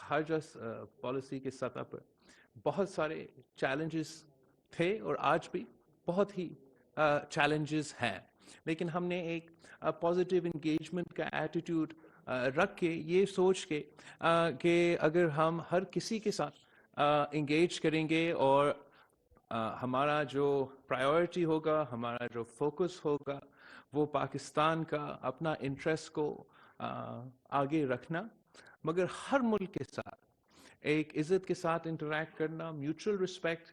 خارجہ پالیسی کے سطح پر بہت سارے چیلنجز تھے اور آج بھی بہت ہی چیلنجز ہیں، لیکن ہم نے ایک پازیٹیو انگیجمنٹ کا ایٹیٹیوڈ رکھ کے یہ سوچ کے کہ اگر ہم ہر کسی کے ساتھ انگیج کریں گے اور ہمارا جو پرائیورٹی ہوگا، ہمارا جو فوکس ہوگا وہ پاکستان کا اپنا انٹرسٹ کو آگے رکھنا، مگر ہر ملک کے ساتھ ایک عزت کے ساتھ انٹریکٹ کرنا، میوچل رسپیکٹ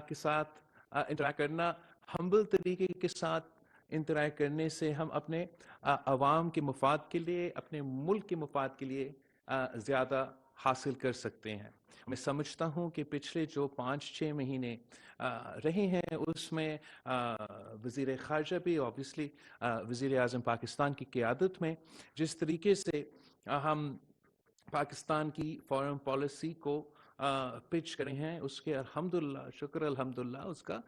کے ساتھ انٹریکٹ کرنا، ہمبل طریقے کے ساتھ انٹریکٹ کرنے سے ہم اپنے عوام کے مفاد کے لیے، اپنے ملک کے مفاد کے لیے زیادہ حاصل کر سکتے ہیں۔ میں سمجھتا ہوں کہ پچھلے جو 5-6 مہینے رہے ہیں اس میں وزیر خارجہ بھی اوبیسلی وزیر اعظم پاکستان کی قیادت میں جس طریقے سے ہم پاکستان کی فارن پالیسی کو پچ کرے ہیں، اس کے الحمدللہ، شکر الحمدللہ، اس کا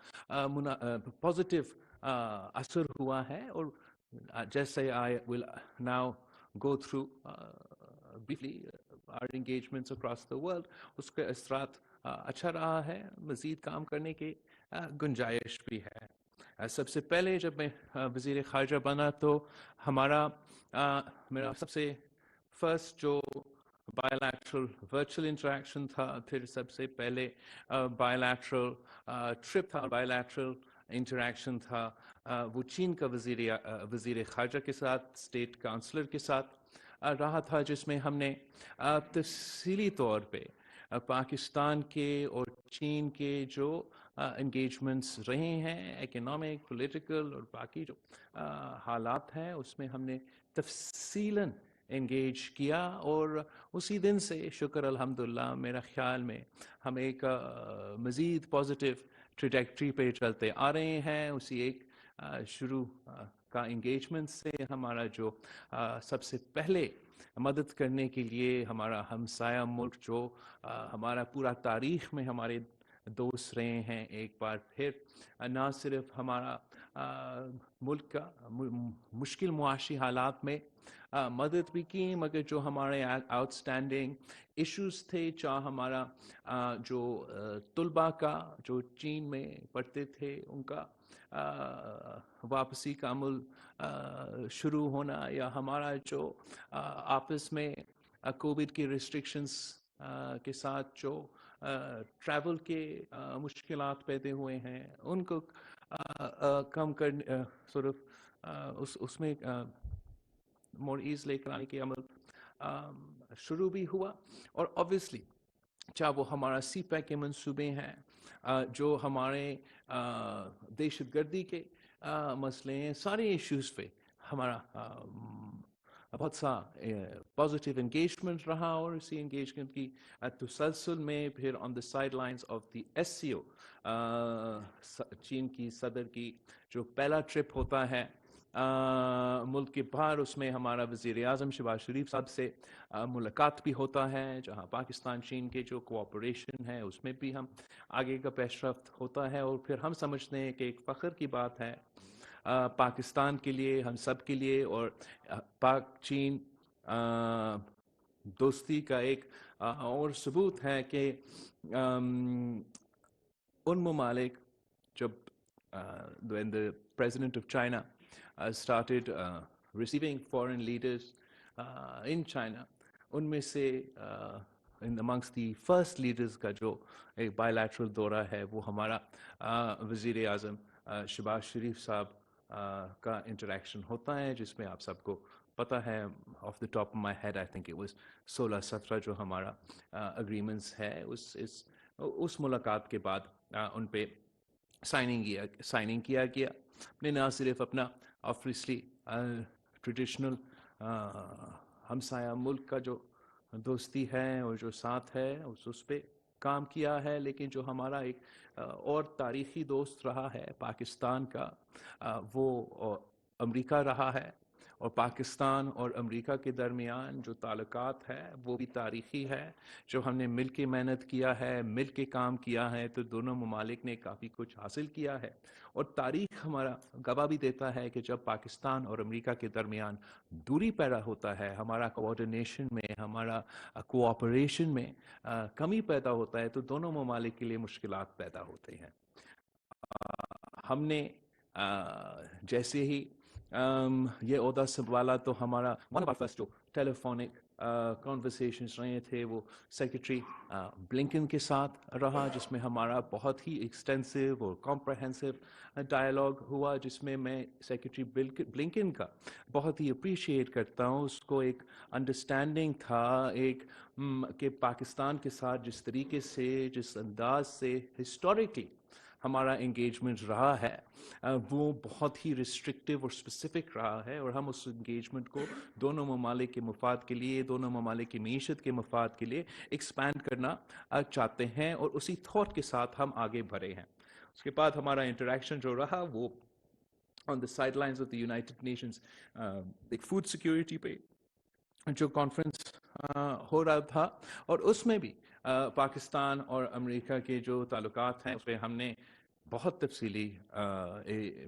پازیٹیو اثر ہوا ہے۔ اور جیسے I will now go through briefly our engagements across the world، اس کا اثرات اچھا رہا ہے، مزید کام کرنے کی گنجائش بھی ہے۔ سب سے پہلے جب میں وزیر خارجہ بنا تو میرا سب سے فرسٹ جو بائیلیٹرل ورچوئل انٹریکشن تھا، پھر سب سے پہلے بائیلیٹرل ٹرپ تھا، بائیلیٹرل انٹریکشن تھا وہ چین کا وزیر خارجہ کے ساتھ، اسٹیٹ کاؤنسلر کے ساتھ رہا تھا، جس میں ہم نے تفصیلی طور پہ پاکستان کے اور چین کے جو انگیجمنٹس رہے ہیں، اکنامک، پولیٹیکل اور باقی جو حالات ہیں، اس میں ہم نے تفصیلاً انگیج کیا، اور اسی دن سے شکر الحمدللہ میرا خیال میں ہم ایک مزید پازیٹیو ٹریجیکٹری پہ چلتے آ رہے ہیں۔ اسی ایک شروع کا انگیجمنٹ سے ہمارا جو سب سے پہلے مدد کرنے کے لیے ہمارا ہمسایہ ملک جو ہمارا پورا تاریخ میں ہمارے دوست رہے ہیں، ایک بار پھر نہ صرف ہمارا ملک کا مشکل معاشی حالات میں مدد بھی کی، مگر جو ہمارے آؤٹ اسٹینڈنگ ایشوز تھے، چاہے ہمارا جو طلباء کا جو چین میں پڑھتے تھے ان کا واپسی کا عمل شروع ہونا، یا ہمارا جو آپس میں کووڈ کی ریسٹرکشنز کے ساتھ جو ٹریول کے مشکلات پیدا ہوئے ہیں ان کو کم کرنے اس میں مور ایز لے کر آنے کے عمل شروع بھی ہوا۔ اور obviously چاہے وہ ہمارا سی پیک کے منصوبے ہیں، جو ہمارے دہشت گردی کے مسئلے ہیں، سارے ایشوز پہ ہمارا بہت سا پازیٹیو انگیجمنٹ رہا، اور اسی انگیجمنٹ کی تسلسل میں پھر on the sidelines of the SCO چین کی صدر کی جو پہلا ٹرپ ہوتا ہے ملک کے باہر، اس میں ہمارا وزیر اعظم شہباز شریف صاحب سے ملاقات بھی ہوتا ہے، جہاں پاکستان چین کے جو کوآپریشن ہے اس میں بھی ہم آگے کا پیش رفت ہوتا ہے، اور پھر ہم سمجھتے ہیں کہ ایک فخر کی بات ہے پاکستان کے لیے، ہم سب کے لیے، اور پاک چین دوستی کا ایک اور ثبوت ہے کہ ان ممالک جب when the president of China started receiving foreign leaders in China، ان میں سے in amongst the first leaders کا جو ایک bilateral دورہ ہے وہ ہمارا وزیر اعظم شہباز شریف صاحب کا انٹریکشن ہوتا ہے، جس میں آپ سب کو پتہ ہے off the top of my head I think it was 16-17 جو ہمارا اگریمنٹس ہے، اس ملاقات کے بعد ان پہ سائننگ کیا گیا۔ نے نہ صرف اپنا آبویسلی ٹریڈیشنل ہمسایہ ملک کا جو دوستی ہے اور جو ساتھ ہے اس پہ کام کیا ہے، لیکن جو ہمارا ایک اور تاریخی دوست رہا ہے پاکستان کا، وہ امریکہ رہا ہے، اور پاکستان اور امریکہ کے درمیان جو تعلقات ہے وہ بھی تاریخی ہے. جو ہم نے مل کے محنت کیا ہے, مل کے کام کیا ہے, تو دونوں ممالک نے کافی کچھ حاصل کیا ہے. اور تاریخ ہمارا گواہ بھی دیتا ہے کہ جب پاکستان اور امریکہ کے درمیان دوری پیدا ہوتا ہے, ہمارا کوآرڈینیشن میں, ہمارا کوآپریشن میں کمی پیدا ہوتا ہے, تو دونوں ممالک کے لیے مشکلات پیدا ہوتے ہیں. ہم نے جیسے ہی یہ عہدہ سنبھالا تو ہمارا ون آف فرسٹ جو ٹیلیفونک کانورسیشنز رہے تھے وہ سیکرٹری بلنکن کے ساتھ رہا, جس میں ہمارا بہت ہی ایکسٹینسو اور کمپریہنسو ڈائلاگ ہوا, جس میں سیکرٹری بلنکن کا بہت ہی اپریشیٹ کرتا ہوں. اس کو ایک انڈرسٹینڈنگ تھا ایک کہ پاکستان کے ساتھ جس طریقے سے, جس انداز سے ہسٹوریکلی ہمارا انگیجمنٹ رہا ہے وہ بہت ہی ریسٹرکٹیو اور اسپیسیفک رہا ہے, اور ہم اس انگیجمنٹ کو دونوں ممالک کے مفاد کے لیے, دونوں ممالک کی معیشت کے مفاد کے لیے ایکسپینڈ کرنا چاہتے ہیں, اور اسی تھاٹ کے ساتھ ہم آگے بڑھے ہیں. اس کے بعد ہمارا انٹریکشن جو رہا وہ on the sidelines of the United Nations ایک فوڈ سیکیورٹی پہ جو کانفرنس ہو رہا تھا, اور اس میں بھی پاکستان اور امریکہ کے جو تعلقات ہیں اس پہ ہم نے بہت تفصیلی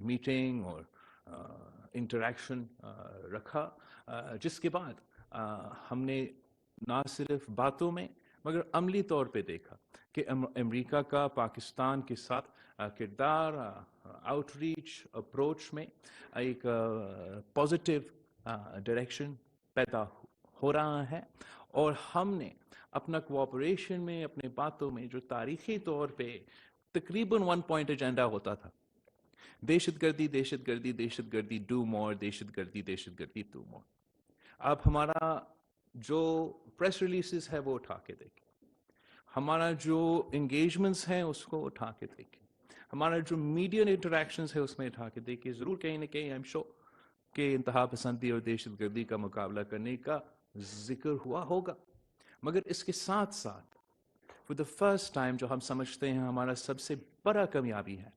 میٹنگ اور انٹریکشن رکھا, جس کے بعد ہم نے نہ صرف باتوں میں مگر عملی طور پہ دیکھا کہ امریکہ کا پاکستان کے ساتھ کردار, آؤٹ ریچ, اپروچ میں ایک پازیٹیو ڈائریکشن پیدا ہو رہا ہے, اور ہم نے اپنا کوآپریشن میں, اپنے باتوں میں جو تاریخی طور پہ تقریباً 1 پوائنٹ ایجنڈا ہوتا تھا, دہشت گردی, دہشت گردی, دہشت گردی, ڈو مور, دہشت گردی, دہشت گردی, ڈو مور. آپ ہمارا جو پریس ریلیزز ہے وہ اٹھا کے دیکھیں, ہمارا جو انگیجمنٹس ہیں اس کو اٹھا کے دیکھیں, ہمارا جو میڈیا انٹریکشنز ہے اس میں اٹھا کے دیکھیں. ضرور کہیں نہ کہیں آئی ایم شیور کہ انتہا پسندی اور دہشت گردی کا مقابلہ کرنے کا ذکر ہوا ہوگا, مگر اس کے ساتھ ساتھ for the first time جو ہم سمجھتے ہیں ہمارا سب سے بڑا کامیابی ہے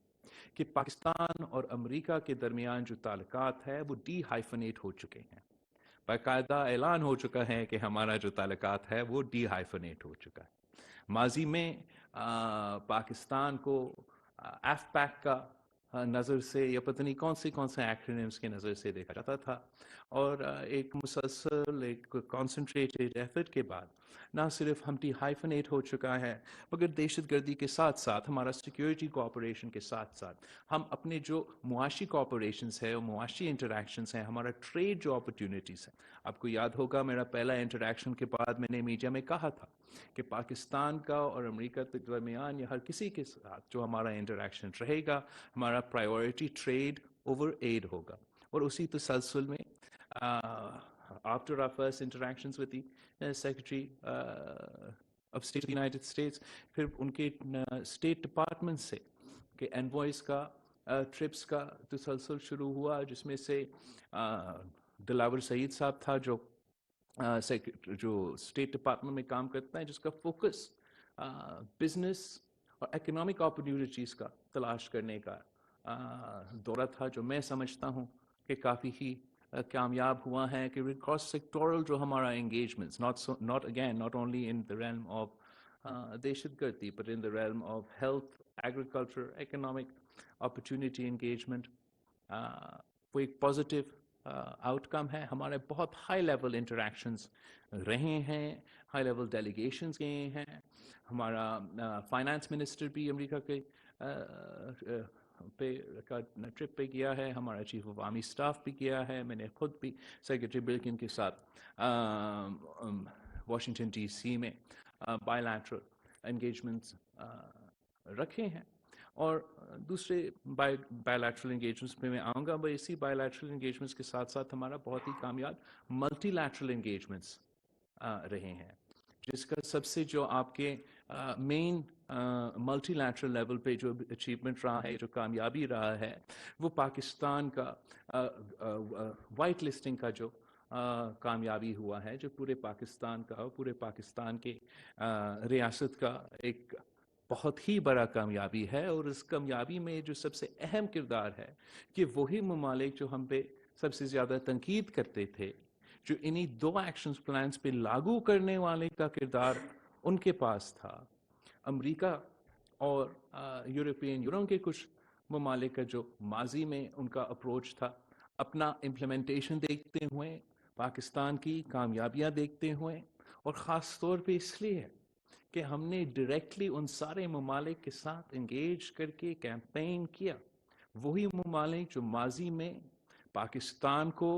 کہ پاکستان اور امریکہ کے درمیان جو تعلقات ہے وہ ڈی ہائفنیٹ ہو چکے ہیں. باقاعدہ اعلان ہو چکا ہے کہ ہمارا جو تعلقات ہے وہ ڈی ہائفنیٹ ہو چکا ہے. ماضی میں پاکستان کو ایف پیک کا نظر سے یا پتہ نہیں کون سے ایکرونیمز کے نظر سے دیکھا جاتا تھا, اور ایک مسلسل ایک کانسنٹریٹڈ ایفرٹ کے بعد نہ صرف ہم ڈی ہائفنیٹ ہو چکا ہے مگر دہشت گردی کے ساتھ ساتھ ہمارا سیکیورٹی کوآپریشن کے ساتھ ساتھ ہم اپنے جو معاشی کوآپریشنز ہے اور معاشی انٹریکشنز ہیں, ہمارا ٹریڈ جو اپرچونیٹیز ہیں. آپ کو یاد ہوگا میرا پہلا انٹریکشن کے بعد میں نے میڈیا میں کہا تھا کہ پاکستان کا اور امریکہ کے درمیان یا ہر کسی کے ساتھ جو ہمارا انٹریکشن رہے گا ہمارا پرائیورٹی ٹریڈ اوور ایڈ ہوگا. اور اسی تسلسل میں after our first interactions with the Secretary of State of the United States, پھر ان کے اسٹیٹ ڈپارٹمنٹ سے کہ انوائز کا ٹرپس کا تسلسل شروع ہوا, جس میں سے دلاور سعید صاحب تھا جو اسٹیٹ ڈپارٹمنٹ میں کام کرتا ہے, جس کا فوکس بزنس اور اکنامک اپرچونیٹیز کا تلاش کرنے کا دورہ تھا, جو میں سمجھتا ہوں کہ کافی ہی کامیاب ہوا ہے. کہ کراس سیکٹورل جو ہمارا engagements not only in the realm of دہشت گردی but in the realm of health, agriculture, economic opportunity engagement, وہ ایک پازیٹیو آؤٹ کم ہے. ہمارے بہت ہائی لیول انٹریکشنز رہے ہیں, ہائی لیول ڈیلیگیشنز گئے ہیں. ہمارا فائنانس منسٹر بھی امریکہ کے ٹرپ پہ گیا ہے, ہمارا چیف آف آرمی اسٹاف بھی گیا ہے, میں نے خود بھی سیکرٹری بلکن کے ساتھ واشنگٹن ڈی سی میں بائی لیٹرل انگیجمنٹس رکھے ہیں. اور دوسرے بائی لیٹرل انگیجمنٹس پہ میں آؤں گا. بھائی اسی بائی لیٹرل انگیجمنٹس کے ساتھ ساتھ ہمارا بہت ہی کامیاب ملٹی لیٹرل انگیجمنٹس رہے ہیں, جس کا سب سے جو آپ کے مین ملٹی لیٹرل لیول پہ جو اچیومنٹ رہا ہے, جو کامیابی رہا ہے, وہ پاکستان کا وائٹ لسٹنگ کا جو کامیابی ہوا ہے, جو پورے پاکستان کا پورے پاکستان کے ریاست کا ایک بہت ہی بڑا کامیابی ہے. اور اس کامیابی میں جو سب سے اہم کردار ہے کہ وہی ممالک جو ہم پہ سب سے زیادہ تنقید کرتے تھے، جو انہی 2 ایکشن پلانز پہ لاگو کرنے والے کا کردار ان کے پاس تھا، امریکہ اور یورپین یونین کے کچھ ممالک کا جو ماضی میں ان کا اپروچ تھا، اپنا امپلیمنٹیشن دیکھتے ہوئے، پاکستان کی کامیابیاں دیکھتے ہوئے، اور خاص طور پہ اس لیے کہ ہم نے ڈائریکٹلی ان سارے ممالک کے ساتھ انگیج کر کے کیمپین کیا، وہی ممالک جو ماضی میں پاکستان کو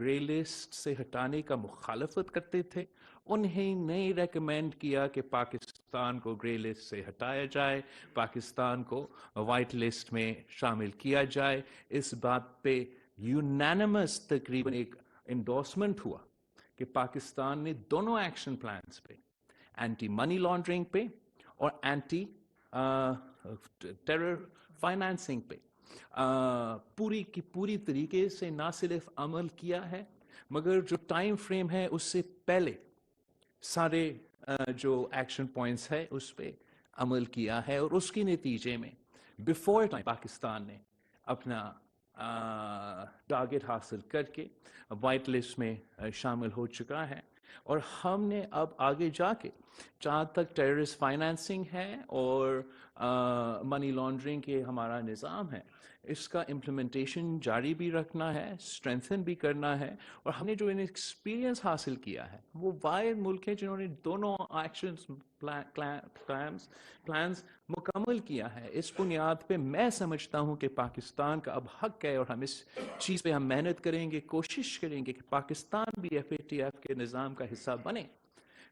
گرے لسٹ سے ہٹانے کا مخالفت کرتے تھے، انہیں نے ریکمینڈ کیا کہ پاکستان کو گرے لسٹ سے ہٹایا جائے، پاکستان کو وائٹ لسٹ میں شامل کیا جائے۔ اس بات پہ یونینمس تقریباً ایک انڈورسمنٹ ہوا کہ پاکستان نے دونوں ایکشن پلانز پہ، اینٹی منی لانڈرنگ پہ اور اینٹی ٹیرر فائنانسنگ پہ پوری کی پوری طریقے سے نہ صرف عمل کیا ہے، مگر جو ٹائم فریم ہے اس سے پہلے سارے جو ایکشن پوائنٹس ہے اس پہ عمل کیا ہے، اور اس کے نتیجے میں بیفور ٹائم پاکستان نے اپنا ٹارگٹ حاصل کر کے وائٹ لسٹ میں شامل ہو چکا ہے۔ اور ہم نے اب آگے جا کے جہاں تک ٹیررسٹ فائنانسنگ ہے اور منی لانڈرنگ کے ہمارا نظام ہے، اس کا امپلیمنٹیشن جاری بھی رکھنا ہے، اسٹرینتھن بھی کرنا ہے، اور ہم نے جو ایکسپیرینس حاصل کیا ہے وہ واحد ملک ہے جنہوں نے دونوں ایکشن پلانز مکمل کیا ہے۔ اس بنیاد پہ میں سمجھتا ہوں کہ پاکستان کا اب حق ہے، اور ہم اس چیز پہ ہم محنت کریں گے، کوشش کریں گے کہ پاکستان بھی FATF کے نظام کا حصہ بنے،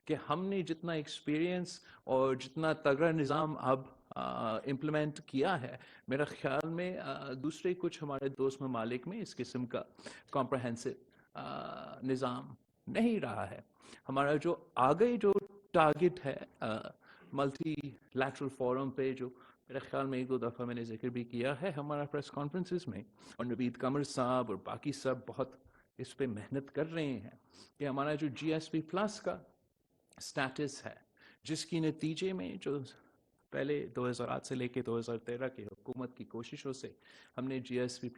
کہ ہم نے جتنا ایکسپیرینس اور جتنا تگڑا نظام اب امپلیمنٹ کیا ہے، میرا خیال میں دوسرے کچھ ہمارے دوست ممالک میں اس قسم کا کمپریہنسو نظام نہیں رہا ہے۔ ہمارا جو آگے جو ٹارگٹ ہے ملٹی لیٹرل فورم پہ، جو میرے خیال میں 1-2 دفعہ میں نے ذکر بھی کیا ہے ہمارا پریس کانفرنسز میں، اور نوید قمر صاحب اور باقی سب بہت اس پہ محنت کر رہے ہیں، کہ ہمارا جو GSP+ کا سٹیٹس ہے، جس کی نتیجے میں جو پہلے 2008 سے لے کے 2013 کی حکومت کی کوششوں سے ہم نے GSP+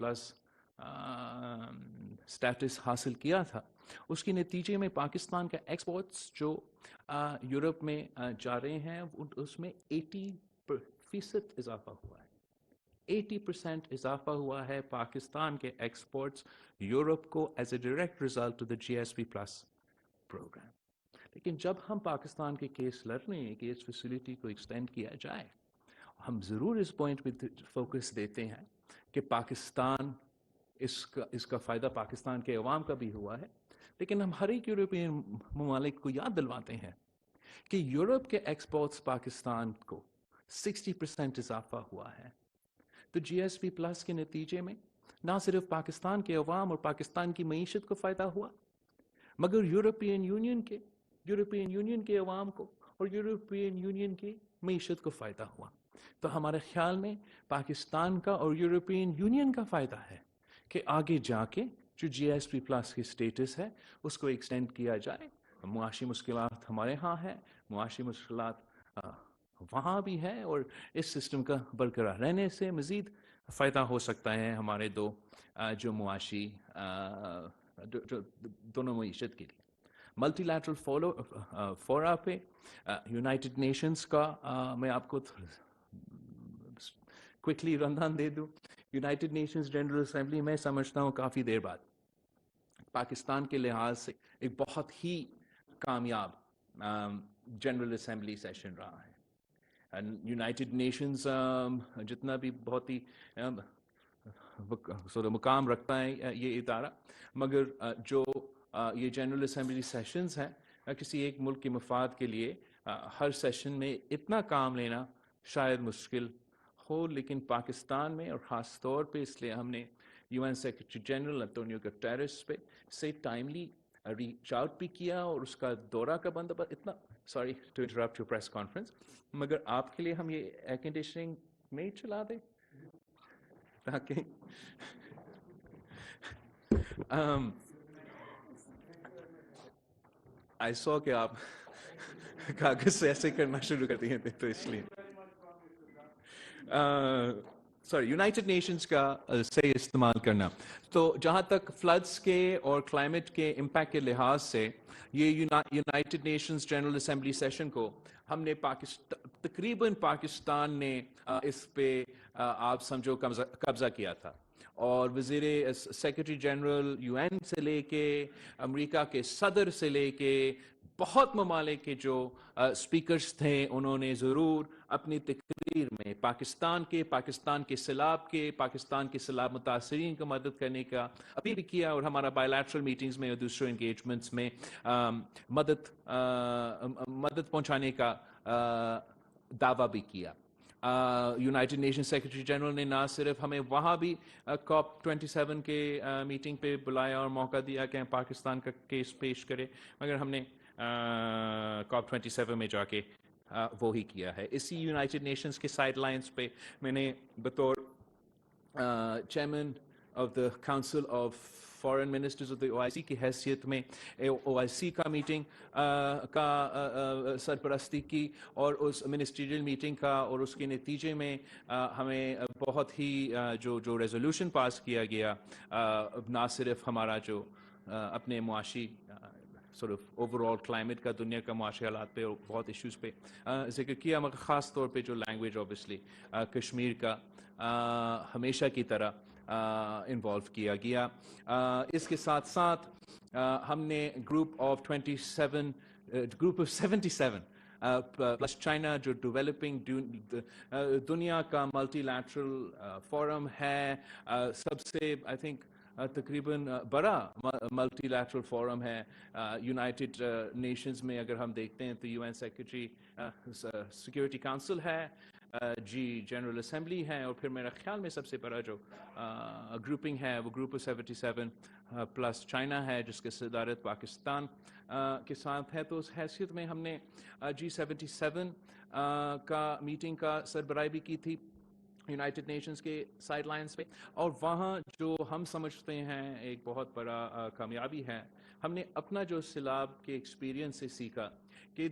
سٹیٹس حاصل کیا تھا، اس کے نتیجے میں پاکستان کا ایکسپورٹس جو یورپ میں جا رہے ہیں، اس میں 80% اضافہ ہوا ہے۔ 80% اضافہ ہوا ہے پاکستان کے ایکسپورٹس یورپ کو as a direct result of the GSP+ program. لیکن جب ہم پاکستان کے کیس لڑ رہے ہیں کہ اس فیسلٹی کو ایکسٹینڈ کیا جائے، ہم ضرور اس پوائنٹ پہ فوکس دیتے ہیں کہ پاکستان اس کا فائدہ پاکستان کے عوام کا بھی ہوا ہے، لیکن ہم ہر ایک یورپین ممالک کو یاد دلواتے ہیں کہ یورپ کے ایکسپورٹس پاکستان کو 60% اضافہ ہوا ہے۔ تو GSP+ کے نتیجے میں نہ صرف پاکستان کے عوام اور پاکستان کی معیشت کو فائدہ ہوا، مگر یورپین یونین کے عوام کو اور یورپین یونین کی معیشت کو فائدہ ہوا۔ تو ہمارے خیال میں پاکستان کا اور یورپین یونین کا فائدہ ہے کہ آگے جا کے جو GSP+ کی سٹیٹس ہے اس کو ایکسٹینڈ کیا جائے۔ معاشی مشکلات ہمارے ہاں ہیں، معاشی مشکلات وہاں بھی ہے، اور اس سسٹم کا برقرار رہنے سے مزید فائدہ ہو سکتا ہے ہمارے جو معاشی جو دونوں معیشت کے لیے۔ ملٹی لیٹرل فورا پہ یونائٹڈ نیشنز کا میں آپ کو کوئکلی رندان دے دوں۔ یونائٹڈ نیشنز جنرل اسمبلی میں سمجھتا ہوں کافی دیر بعد پاکستان کے لحاظ سے ایک بہت ہی کامیاب جنرل اسمبلی سیشن رہا ہے۔ یونائٹڈ نیشنز جتنا بھی بہت ہی مقام رکھتا ہے یہ ادارہ، مگر جو یہ جنرل اسمبلی سیشنز ہیں، کسی ایک ملک کے مفاد کے لیے ہر سیشن میں اتنا کام لینا شاید مشکل ہو، لیکن پاکستان میں اور خاص طور پہ اس لیے ہم نے UN secretary general Antonio Guterres پہ سے ٹائملی ریچ آؤٹ بھی کیا، اور اس کا دورہ کا بندوبست اتنا sorry to interrupt your press conference, مگر آپ کے لیے ہم یہ ایئر کنڈیشننگ میں چلا دیں تاکہ آئی سو کہ آپ کاغذ سے ایسے کرنا شروع کر دیے تھے، تو اس لیے یونائٹڈ نیشنز کا صحیح استعمال کرنا. تو جہاں تک فلڈس کے اور کلائمیٹ کے امپیکٹ کے لحاظ سے یہ United nations general assembly session کو ہم نے تقریباً پاکستان نے اس پہ آپ سمجھو قبضہ کیا تھا, اور وزیر سیکرٹری جنرل یو این سے لے کے امریکہ کے صدر سے لے کے بہت ممالک کے جو اسپیکرز تھے انہوں نے ضرور اپنی تقریر میں پاکستان کے سیلاب پاکستان کے سیلاب متاثرین کو مدد کرنے کا اپیل بھی کیا, اور ہمارا بائی لیٹرل میٹنگز میں اور دوسرے انگیجمنٹس میں مدد پہنچانے کا دعویٰ بھی کیا. یونائٹڈ نیشن سیکرٹری جنرل نے نہ صرف ہمیں وہاں بھی کاپ 27 کے میٹنگ پہ بلایا اور موقع دیا کہ ہم پاکستان کا کیس پیش کرے, مگر ہم نے کاپ 27 میں جا کے وہی کیا ہے. اسی یونائٹڈ نیشنز کے سائڈ لائنز پہ میں نے بطور chairman of the council of foreign ministers of the OIC کی حیثیت میں OIC کا میٹنگ کا سرپرستی کی, اور اس منسٹریل میٹنگ کا اور اس کے نتیجے میں ہمیں بہت ہی جو ریزولوشن پاس کیا گیا, نہ صرف ہمارا جو اپنے معاشی اوور آل کلائمیٹ کا, دنیا کا معاشی حالات پہ اور بہت ایشوز پہ ذکر کیا, مگر خاص طور پہ جو لینگویج اوبیسلی کشمیر کا ہمیشہ کی طرح انوالو کیا گیا. اس کے ساتھ ساتھ ہم نے گروپ آف 77 پلس چائنا جو ڈیولپنگ دنیا کا ملٹی لیٹرل فورم ہے, سب سے آئی تھنک تقریباً بڑا ملٹی لیٹرل فورم ہے یونائٹڈ نیشنز میں. اگر ہم دیکھتے ہیں تو UN سیکرٹری سیکورٹی کاؤنسل ہے, جنرل اسمبلی ہے, اور پھر میرا خیال میں سب سے بڑا جو گروپنگ ہے وہ گروپ 77 پلس چائنا ہے, جس کی صدارت پاکستان کے ساتھ ہے. تو اس حیثیت میں ہم نے G77 کا میٹنگ کا سربراہی بھی کی تھی یونائٹڈ نیشنز کے سائڈ لائنز پہ, اور وہاں جو ہم سمجھتے ہیں ایک بہت بڑا کامیابی ہے, ہم نے اپنا جو سیلاب کے ایکسپیرینس سے سیکھا کہ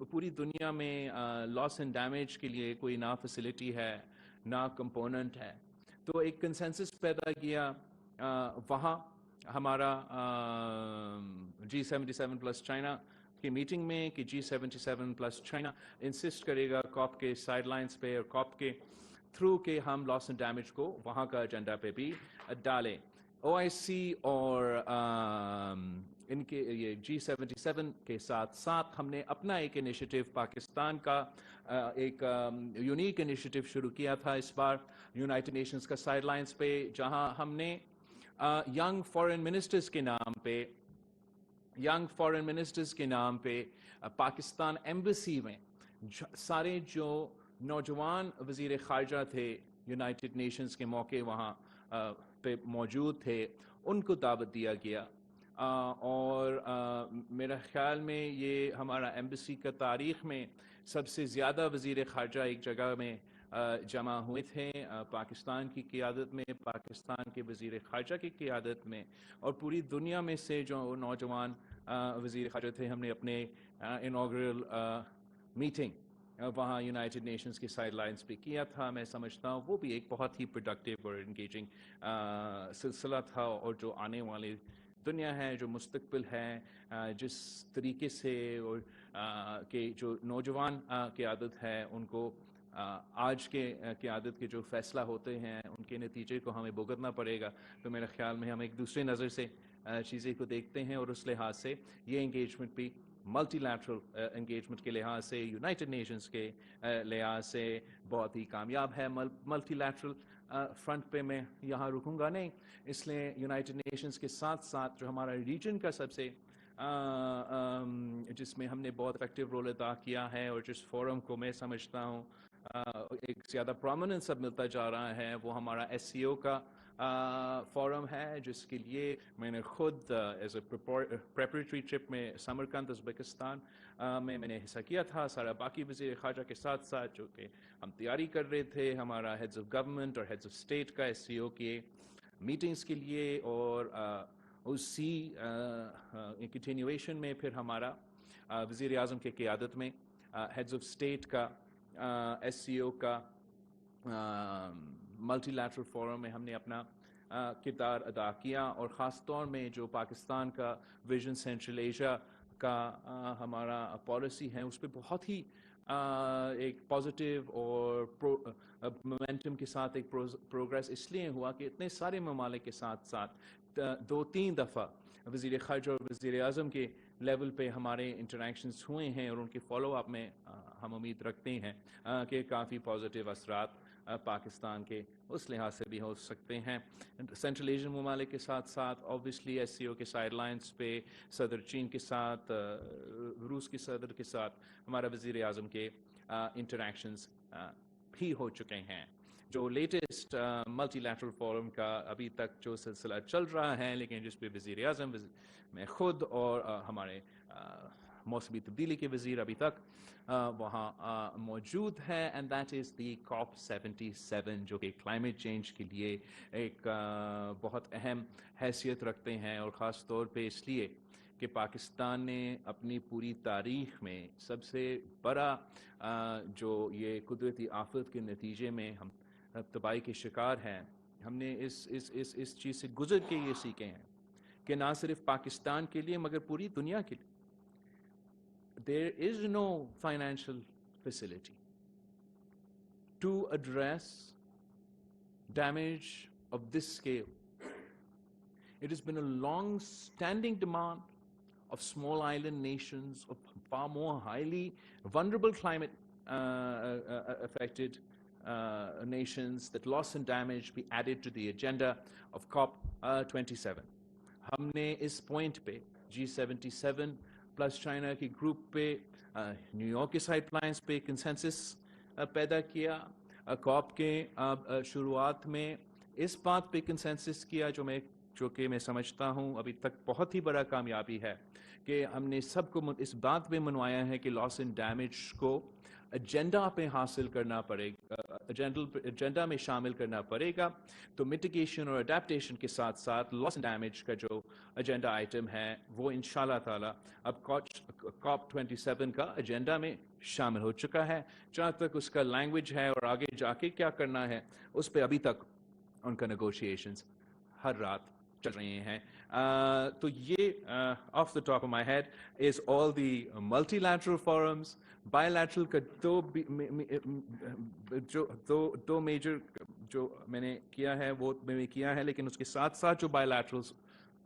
پوری دنیا میں لاس اینڈ ڈیمیج کے لیے کوئی نہ فیسلٹی ہے نہ کمپوننٹ ہے. تو ایک کنسنسس پیدا کیا وہاں ہمارا G77 پلس چائنا کی میٹنگ میں کہ G77 پلس چائنا انسسٹ کرے گا کاپ کے سائڈ لائنز پہ اور کاپ کے تھرو کہ ہم لاس اینڈ ڈیمیج کو وہاں کا ایجنڈا پہ بھی ڈالیں. OIC اور ان کے یہ G77 کے ساتھ ساتھ ہم نے اپنا ایک انیشیٹو پاکستان کا ایک یونیک انیشیٹو شروع کیا تھا اس بار یونائٹڈ نیشنز کا سائڈ لائنز پہ, جہاں ہم نے ینگ فارن منسٹرز کے نام پہ پاکستان ایمبیسی میں سارے جو نوجوان وزیر خارجہ تھے یونائٹڈ نیشنز کے موقع وہاں پہ موجود تھے, ان کو دعوت دیا گیا, اور میرا خیال میں یہ ہمارا ایمبیسی کا تاریخ میں سب سے زیادہ وزیر خارجہ ایک جگہ میں جمع ہوئے تھے, پاکستان کی قیادت میں, پاکستان کے وزیر خارجہ کی قیادت میں, اور پوری دنیا میں سے جو نوجوان وزیر خارجہ تھے. ہم نے اپنے انوگرل میٹنگ وہاں یونائٹڈ نیشنز کے سائڈ لائنز پہ کیا تھا. میں سمجھتا ہوں وہ بھی ایک بہت ہی پروڈکٹیو اور انگیجنگ سلسلہ تھا, اور جو آنے والی دنیا ہے, جو مستقبل ہے, جس طریقے سے اور کہ جو نوجوان قیادت ہے ان کو آج کے قیادت کے جو فیصلہ ہوتے ہیں ان کے نتیجے کو ہمیں بھگتنا پڑے گا. تو میرے خیال میں ہم ایک دوسرے نظر سے چیزیں کو دیکھتے ہیں, اور اس لحاظ سے یہ انگیجمنٹ بھی ملٹی لیٹرل انگیجمنٹ کے لحاظ سے, یونائٹڈ نیشنز کے لحاظ سے بہت ہی کامیاب ہے. ملٹی لیٹرل فرنٹ پہ میں یہاں رکوں گا نہیں, اس لیے یونائٹڈ نیشنز کے ساتھ ساتھ جو ہمارا ریجن کا سب سے جس میں ہم نے بہت ایکٹیو رول ادا کیا ہے, اور جس فورم کو میں سمجھتا ہوں ایک زیادہ پرومیننس اب ملتا جا رہا ہے, وہ ہمارا SCO کا فورم ہے, جس کے لیے میں نے خود ایز اے پریپریٹری ٹرپ میں سمرقند ازبکستان میں نے حصہ کیا تھا, سارا باقی وزیر خارجہ کے ساتھ ساتھ, جو کہ ہم تیاری کر رہے تھے ہمارا ہیڈز آف گورنمنٹ اور ہیڈز آف اسٹیٹ کا SCO کے میٹنگز کے لیے. اور اسی کنٹینیویشن میں پھر ہمارا وزیر اعظم کی قیادت میں ہیڈز آف اسٹیٹ کا SCO کا ملٹی لیٹرل فورم میں ہم نے اپنا کردار ادا کیا, اور خاص طور میں جو پاکستان کا ویژن سینٹرل ایشیا کا ہمارا پالیسی ہے اس پہ بہت ہی ایک پازیٹیو اور مومنٹم کے ساتھ ایک پروگریس اس لیے ہوا کہ اتنے سارے ممالک کے ساتھ ساتھ 2-3 دفعہ وزیر خارجہ اور وزیر اعظم کے لیول پہ ہمارے انٹریکشنز ہوئے ہیں, اور ان کے فالو اپ میں ہم امید رکھتے ہیں کہ کافی پازیٹیو اثرات پاکستان کے اس لحاظ سے بھی ہو سکتے ہیں. سینٹرل ایشین ممالک کے ساتھ ساتھ اوبویسلی ایس سی او کے سائڈ لائنز پہ صدر چین کے ساتھ, روس کے صدر کے ساتھ ہمارا وزیر اعظم کے انٹریکشنز بھی ہو چکے ہیں. جو لیٹسٹ ملٹی لیٹرل فورم کا ابھی تک جو سلسلہ چل رہا ہے, لیکن جس پہ وزیر اعظم میں خود اور ہمارے موسمی تبدیلی کے وزیر ابھی تک وہاں موجود ہے, and that is the COP77 جو کہ کلائمیٹ چینج کے لیے ایک بہت اہم حیثیت رکھتے ہیں, اور خاص طور پہ اس لیے کہ پاکستان نے اپنی پوری تاریخ میں سب سے بڑا جو یہ قدرتی آفت کے نتیجے میں ہم تباہی کے شکار ہیں, ہم نے اس چیز سے گزر کے یہ سیکھے ہیں کہ نہ صرف پاکستان کے لیے مگر پوری دنیا کے لیے there is no financial facility to address damage of this scale. It has been a long-standing demand of small island nations, of far more highly vulnerable climate affected nations, that loss and damage be added to the agenda of COP27. ہم نے اس point پہ G77 plus China کے group پہ new York کے side lines پہ consensus پیدا کیا. کاپ کے شروعات میں اس بات پہ کنسنسس کیا جو کہ میں سمجھتا ہوں ابھی تک بہت ہی بڑا کامیابی ہے, کہ ہم نے سب کو اس بات پہ منوایا ہے کہ لاس اینڈ ڈیمیج کو ایجنڈا پہ حاصل کرنا پڑے گا, ایجنڈا میں شامل کرنا پڑے گا. تو میٹیگیشن اور اڈیپٹیشن کے ساتھ ساتھ لاس اینڈ ڈیمیج کا جو ایجنڈا آئٹم ہے وہ انشاءاللہ تعالی اب COP27 کا ایجنڈا میں شامل ہو چکا ہے. جہاں تک اس کا لینگویج ہے اور آگے جا کے کیا کرنا ہے اس پہ ابھی تک ان کا نیگوشیشنز ہر رات چل رہے ہیں. تو یہ off the top of my head is all the multilateral forums. Bilateral کا دو میجر جو میں نے کیا ہے وہ میں نے کیا ہے, لیکن اس کے ساتھ ساتھ جو بائی لیٹرلز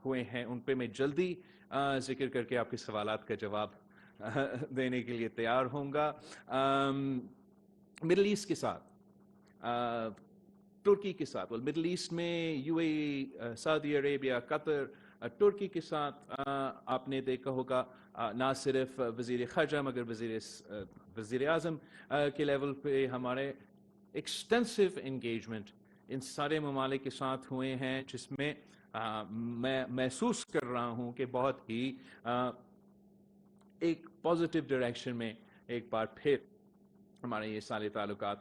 ہوئے ہیں ان پہ میں جلدی ذکر کر کے آپ کے سوالات کا جواب دینے کے لیے تیار ہوں گا. مڈل ایسٹ کے ساتھ, ترکی کے ساتھ, مڈل ایسٹ میں UAE, سعودی عربیہ, قطر, ترکی کے ساتھ آپ نے دیکھا ہوگا نہ صرف وزیر خارجہ مگر وزیر اعظم کے لیول پہ ہمارے ایکسٹینسو انگیجمنٹ ان سارے ممالک کے ساتھ ہوئے ہیں, جس میں میں محسوس کر رہا ہوں کہ بہت ہی ایک پازیٹیو ڈائریکشن میں ایک بار پھر ہمارے یہ سارے تعلقات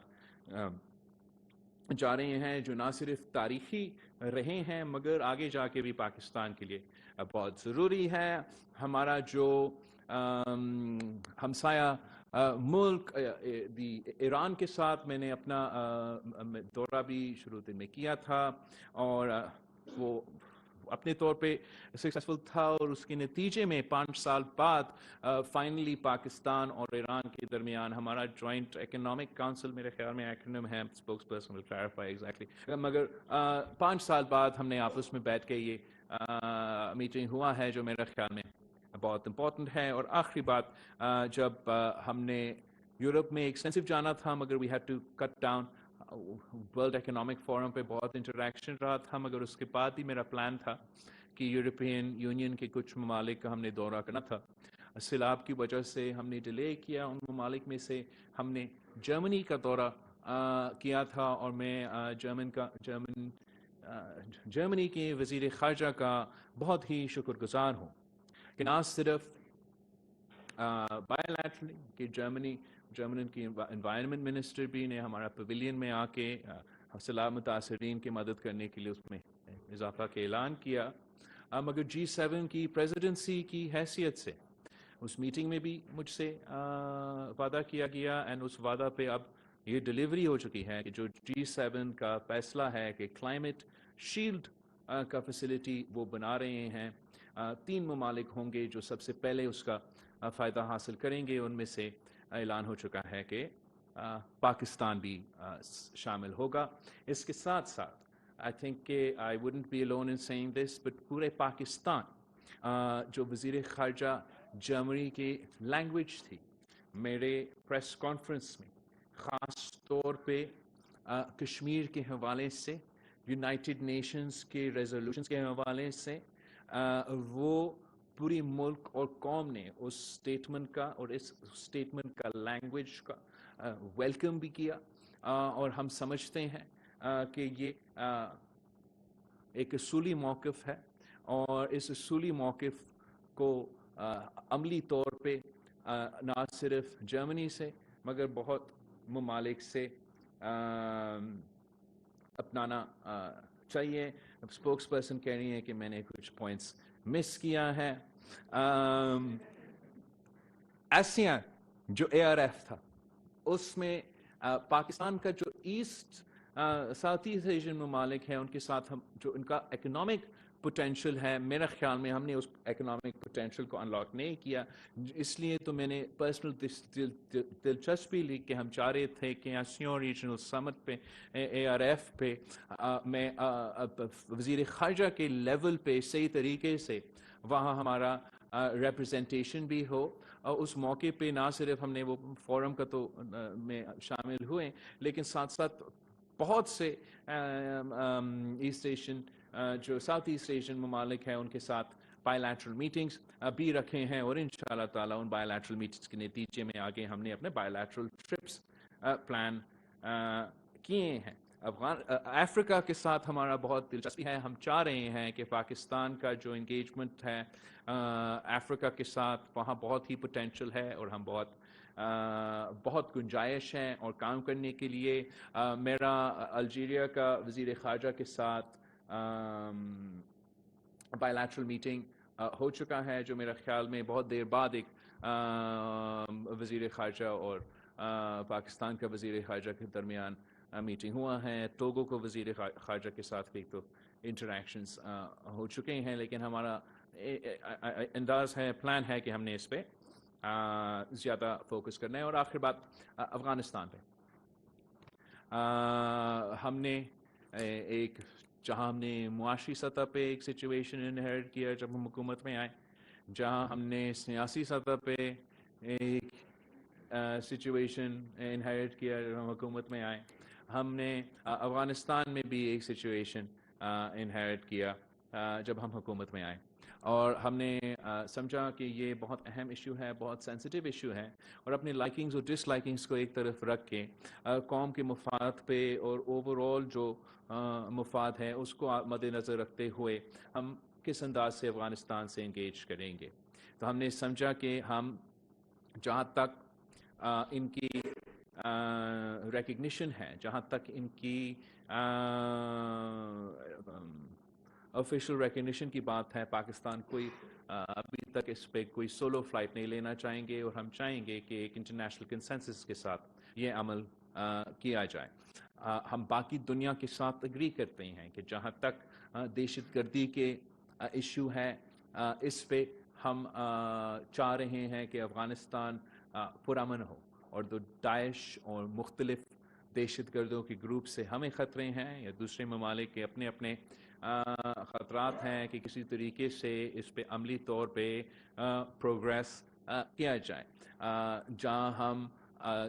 جا رہے ہیں, جو نہ صرف تاریخی رہے ہیں مگر آگے جا کے بھی پاکستان کے لیے بہت ضروری ہے. ہمارا جو ہمسایہ ملک ایران کے ساتھ میں نے اپنا دورہ بھی شروع میں کیا تھا, اور وہ اپنے طور پہ سکسیسفل تھا, اور اس کے نتیجے میں 5 سال بعد فائنلی پاکستان اور ایران کے درمیان ہمارا جوائنٹ اکنامک کاؤنسل, میرے خیال میں ایکرونیم ہے, spokes person will clarify exactly, مگر 5 سال بعد ہم نے آپس میں بیٹھ کے یہ میٹنگ ہوا ہے جو میرے خیال میں بہت امپورٹنٹ ہے. اور آخری بات, جب ہم نے یورپ میں ایکسٹینسو جانا تھا مگر we had to cut down, world economic forum پہ بہت انٹریکشن رہا تھا, مگر اس کے بعد ہی میرا پلان تھا کہ یورپین یونین کے کچھ ممالک کا ہم نے دورہ کرنا تھا. سیلاب کی وجہ سے ہم نے ڈیلے کیا. ان ممالک میں سے ہم نے جرمنی کا دورہ کیا تھا, اور میں جرمنی کے وزیر خارجہ کا بہت ہی شکر گزار ہوں کہ نہ صرف بائی لیٹرلی کہ جرمن کی انوائرمنٹ منسٹر بھی نے ہمارا پویلین میں آ کے سیلاب متاثرین کی مدد کرنے کے لیے اس میں اضافہ کا اعلان کیا, مگر G7 کی پریزیڈنسی کی حیثیت سے اس میٹنگ میں بھی مجھ سے وعدہ کیا گیا, اینڈ اس وعدہ پہ اب یہ ڈیلیوری ہو چکی ہے کہ جو G7 کا فیصلہ ہے کہ کلائمیٹ شیلڈ کا فیسلٹی وہ بنا رہے ہیں. 3 ممالک ہوں گے جو سب سے پہلے اس کا فائدہ حاصل کریں گے. ان میں سے اعلان ہو چکا ہے کہ پاکستان بھی شامل ہوگا. اس کے ساتھ ساتھ آئی تھنک کہ I wouldn't be alone in saying this but پورے پاکستان جو وزیر خارجہ جرمنی کی لینگویج تھی میرے پریس کانفرنس میں خاص طور پہ کشمیر کے حوالے سے یونائٹڈ نیشنز کے ریزولوشنز کے حوالے سے وہ پوری ملک اور قوم نے اس اسٹیٹمنٹ کا اور اس اسٹیٹمنٹ کا لینگویج کا ویلکم بھی کیا. اور ہم سمجھتے ہیں کہ یہ ایک اصولی موقف ہے اور اس اصولی موقف کو عملی طور پہ نہ صرف جرمنی سے مگر بہت ممالک سے اپنانا چاہیے. اسپوکس پرسن کہہ رہی ہیں کہ میں نے کچھ پوائنٹس مس کیا ہے. ASEAN جو ARF تھا اس میں پاکستان کا جو ساؤتھ ایسٹ ایشین ممالک ہیں ان کے ساتھ ہم جو ان کا اکنامک پوٹینشیل ہے میرے خیال میں ہم نے اس اکنامک پوٹینشیل کو انلاک نہیں کیا. اس لیے تو میں نے پرسنل دلچسپی لی کہ ہم چاہ رہے تھے کہ ASEAN ریجنل سمٹ پہ ARF پہ میں وزیر خارجہ کے لیول پہ صحیح طریقے سے وہاں ہمارا ریپرزنٹیشن بھی ہو. اور اس موقع پہ نہ صرف ہم نے وہ فورم کا تو میں شامل ہوئے لیکن ساتھ ساتھ بہت سے ایسٹ ایشین جو ساؤتھ ایسٹ ایشین ممالک ہیں ان کے ساتھ بائی لیٹرل میٹنگز بھی رکھے ہیں اور انشاءاللہ تعالیٰ ان بائی لیٹرل میٹنگز کے نتیجے میں آگے ہم نے اپنے بائی لیٹرل ٹرپس پلان کیے ہیں. افریقہ کے ساتھ ہمارا بہت دلچسپی ہے. ہم چاہ رہے ہیں کہ پاکستان کا جو انگیجمنٹ ہے افریقہ کے ساتھ وہاں بہت ہی پوٹینشیل ہے اور ہم بہت گنجائش ہیں اور کام کرنے کے لیے. میرا الجیریا کا وزیر خارجہ کے ساتھ بائی لیٹرل میٹنگ ہو چکا ہے جو میرا خیال میں بہت دیر بعد ایک وزیر خارجہ اور پاکستان کا وزیر خارجہ کے درمیان میٹنگ ہوا ہے. ٹوگو کو وزیر خارجہ کے ساتھ بھی تو انٹریکشنز ہو چکے ہیں لیکن ہمارا انداز ہے پلان ہے کہ ہم نے اس پہ زیادہ فوکس کرنا ہے. اور آخر بات افغانستان پہ ہم نے ایک جہاں ہم نے معاشی سطح پہ ایک سچویشن انہیرٹ کیا جب ہم حکومت میں آئے, جہاں ہم نے سیاسی سطح پہ ایک سچویشن انہیرٹ کیا جب ہم حکومت میں آئے, ہم نے افغانستان میں بھی ایک سچویشن انہیرٹ کیا جب ہم حکومت میں آئے. اور ہم نے سمجھا کہ یہ بہت اہم ایشو ہے, بہت سینسٹیو ایشو ہے اور اپنی لائکنگز اور ڈس لائکنگز کو ایک طرف رکھ کے قوم کے مفاد پہ اور اوور آل جو مفاد ہے اس کو مد نظر رکھتے ہوئے ہم کس انداز سے افغانستان سے انگیج کریں گے. تو ہم نے سمجھا کہ ہم جہاں تک ان کی ریکگنیشن ہے, جہاں تک ان کی آفیشیل ریکگنیشن کی بات ہے, پاکستان کوئی ابھی تک اس پہ کوئی سولو فلائٹ نہیں لینا چاہیں گے اور ہم چاہیں گے کہ ایک انٹرنیشنل کنسنسس کے ساتھ یہ عمل کیا جائے. ہم باقی دنیا کے ساتھ اگری کرتے ہیں کہ جہاں تک دہشت گردی کے ایشو ہے اس پہ ہم چاہ رہے ہیں کہ افغانستان پرامن ہو اور تو داعش اور مختلف دہشت گردوں کے گروپ سے ہمیں خطرے ہیں یا دوسرے ممالک کے اپنے اپنے خطرات ہیں کہ کسی طریقے سے اس پہ عملی طور پہ پروگریس کیا جائے. جہاں ہم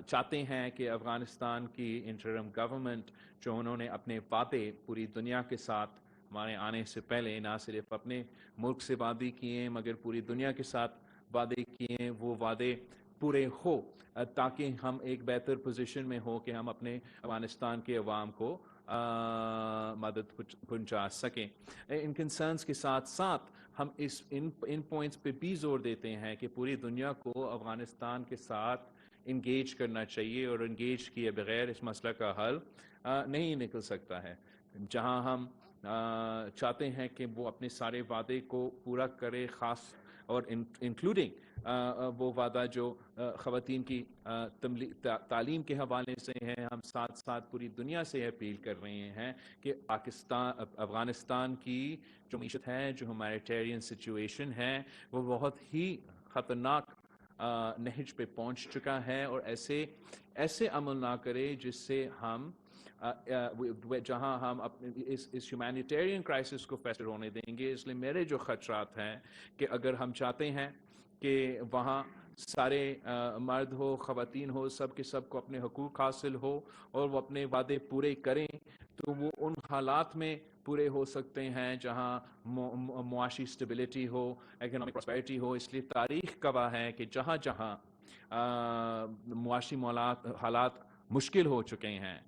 چاہتے ہیں کہ افغانستان کی انٹرم گورنمنٹ جو انہوں نے اپنے وعدے پوری دنیا کے ساتھ ہمارے آنے سے پہلے نہ صرف اپنے ملک سے وعدے کیے مگر پوری دنیا کے ساتھ وعدے کیے, وہ وعدے پورے ہو تاکہ ہم ایک بہتر پوزیشن میں ہو کہ ہم اپنے افغانستان کے عوام کو مدد پہنچا سکیں. ان کنسرنس کے ساتھ ساتھ ہم ان پوائنٹس پہ بھی زور دیتے ہیں کہ پوری دنیا کو افغانستان کے ساتھ انگیج کرنا چاہیے اور انگیج کیے بغیر اس مسئلہ کا حل نہیں نکل سکتا ہے. جہاں ہم چاہتے ہیں کہ وہ اپنے سارے وعدے کو پورا کرے, خاص اور انکلوڈنگ وہ وعدہ جو خواتین کی تعلیم کے حوالے سے ہے. ہم ساتھ ساتھ پوری دنیا سے اپیل کر رہے ہیں کہ افغانستان کی جو معیشت ہے, جو ہیومینیٹیرین سچویشن ہے, وہ بہت ہی خطرناک نہج پہ پہنچ چکا ہے, اور ایسے عمل نہ کرے جس سے ہم جہاں ہم اس ہیومینیٹیرین کرائسس کو فیصل ہونے دیں گے. اس لیے میرے جو خدشات ہیں کہ اگر ہم چاہتے ہیں کہ وہاں سارے مرد ہو, خواتین ہو, سب کے سب کو اپنے حقوق حاصل ہو اور وہ اپنے وعدے پورے کریں, تو وہ ان حالات میں پورے ہو سکتے ہیں جہاں معاشی اسٹیبلٹی ہو, اکنامک پراسپیرٹی ہو. اس لیے تاریخ گواہ ہے کہ جہاں جہاں معاشی حالات مشکل ہو چکے ہیں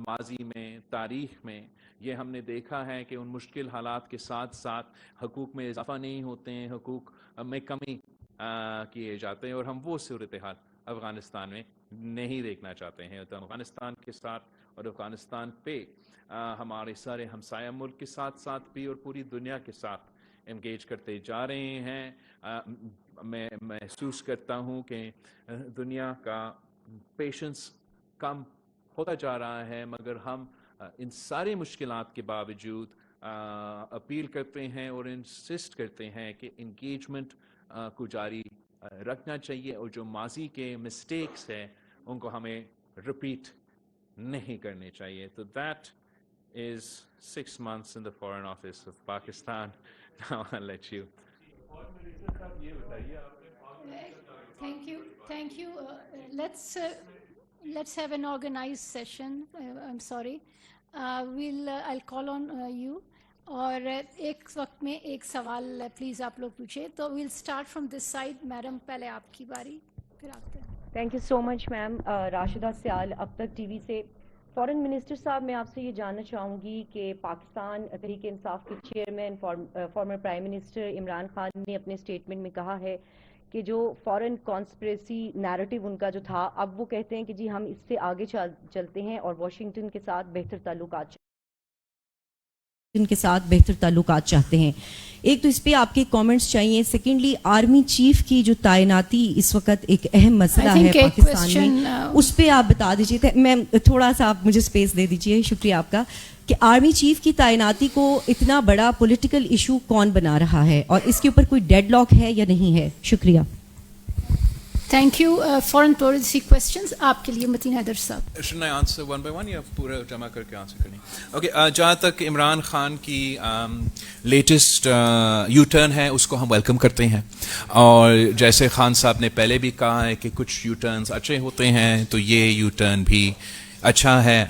ماضی میں, تاریخ میں, یہ ہم نے دیکھا ہے کہ ان مشکل حالات کے ساتھ ساتھ حقوق میں اضافہ نہیں ہوتے ہیں, حقوق میں کمی کیے جاتے ہیں, اور ہم وہ صورتحال افغانستان میں نہیں دیکھنا چاہتے ہیں. تو افغانستان کے ساتھ اور افغانستان پہ ہمارے سارے ہمسایہ ملک کے ساتھ ساتھ بھی اور پوری دنیا کے ساتھ انگیج کرتے جا رہے ہیں. میں محسوس کرتا ہوں کہ دنیا کا پیشنس کم ہوتا جا رہا ہے, مگر ہم ان ساری مشکلات کے باوجود اپیل کرتے ہیں اور انسسٹ کرتے ہیں کہ انگیجمنٹ کو جاری رکھنا چاہیے, اور جو ماضی کے مسٹیکس ہیں ان کو ہمیں رپیٹ نہیں کرنے چاہیے. تو that is 6 months in the Foreign Office of Pakistan. Now I'll let you. Thank you. Let's have an organized session. I'm sorry. I'll call on you. اور ایک وقت میں ایک سوال پلیز آپ لوگ پوچھیں. تو we'll start from this side. Madam پہلے آپ کی باری, پھر آپ. تھینک یو سو مچ میم. راشدہ سیال, اب تک ٹی وی سے. فارن منسٹر صاحب, میں آپ سے یہ جاننا چاہوں گی کہ پاکستان تحریک انصاف کے chairman former prime minister Imran Khan نے اپنے اسٹیٹمنٹ میں کہا ہے کہ جو فارن کانسپریسی نیریٹو ان کا جو تھا, اب وہ کہتے ہیں کہ جی ہم اس سے آگے چلتے ہیں اور واشنگٹن کے ساتھ بہتر تعلقات چاہتے ہیں. ایک تو اس پہ آپ کے کامنٹس چاہیے. سیکنڈلی, آرمی چیف کی جو تعیناتی اس وقت ایک اہم مسئلہ ہے پاکستان میں, اس پہ آپ بتا دیجیے. میں تھوڑا سا آپ مجھے اسپیس دے دیجیے, شکریہ آپ کا, کہ آرمی چیف کی تعیناتی کو اتنا بڑا پولیٹیکل ایشو کون بنا رہا ہے, اور اس کے اوپر کوئی ڈیڈ لاک ہے یا نہیں ہے. شکریہ. Thank you. Foreign policy questions آپ کے لیے متین حیدر صاحب. Should I answer one by one یا پورا جمع کر کے آنسر کرنی؟ اوکے, جہاں تک عمران خان کی لیٹسٹ یو ٹرن ہے اس کو ہم ویلکم کرتے ہیں, اور جیسے خان صاحب نے پہلے بھی کہا ہے کہ کچھ یو ٹرنز اچھے ہوتے ہیں, تو یہ یو ٹرن بھی اچھا ہے.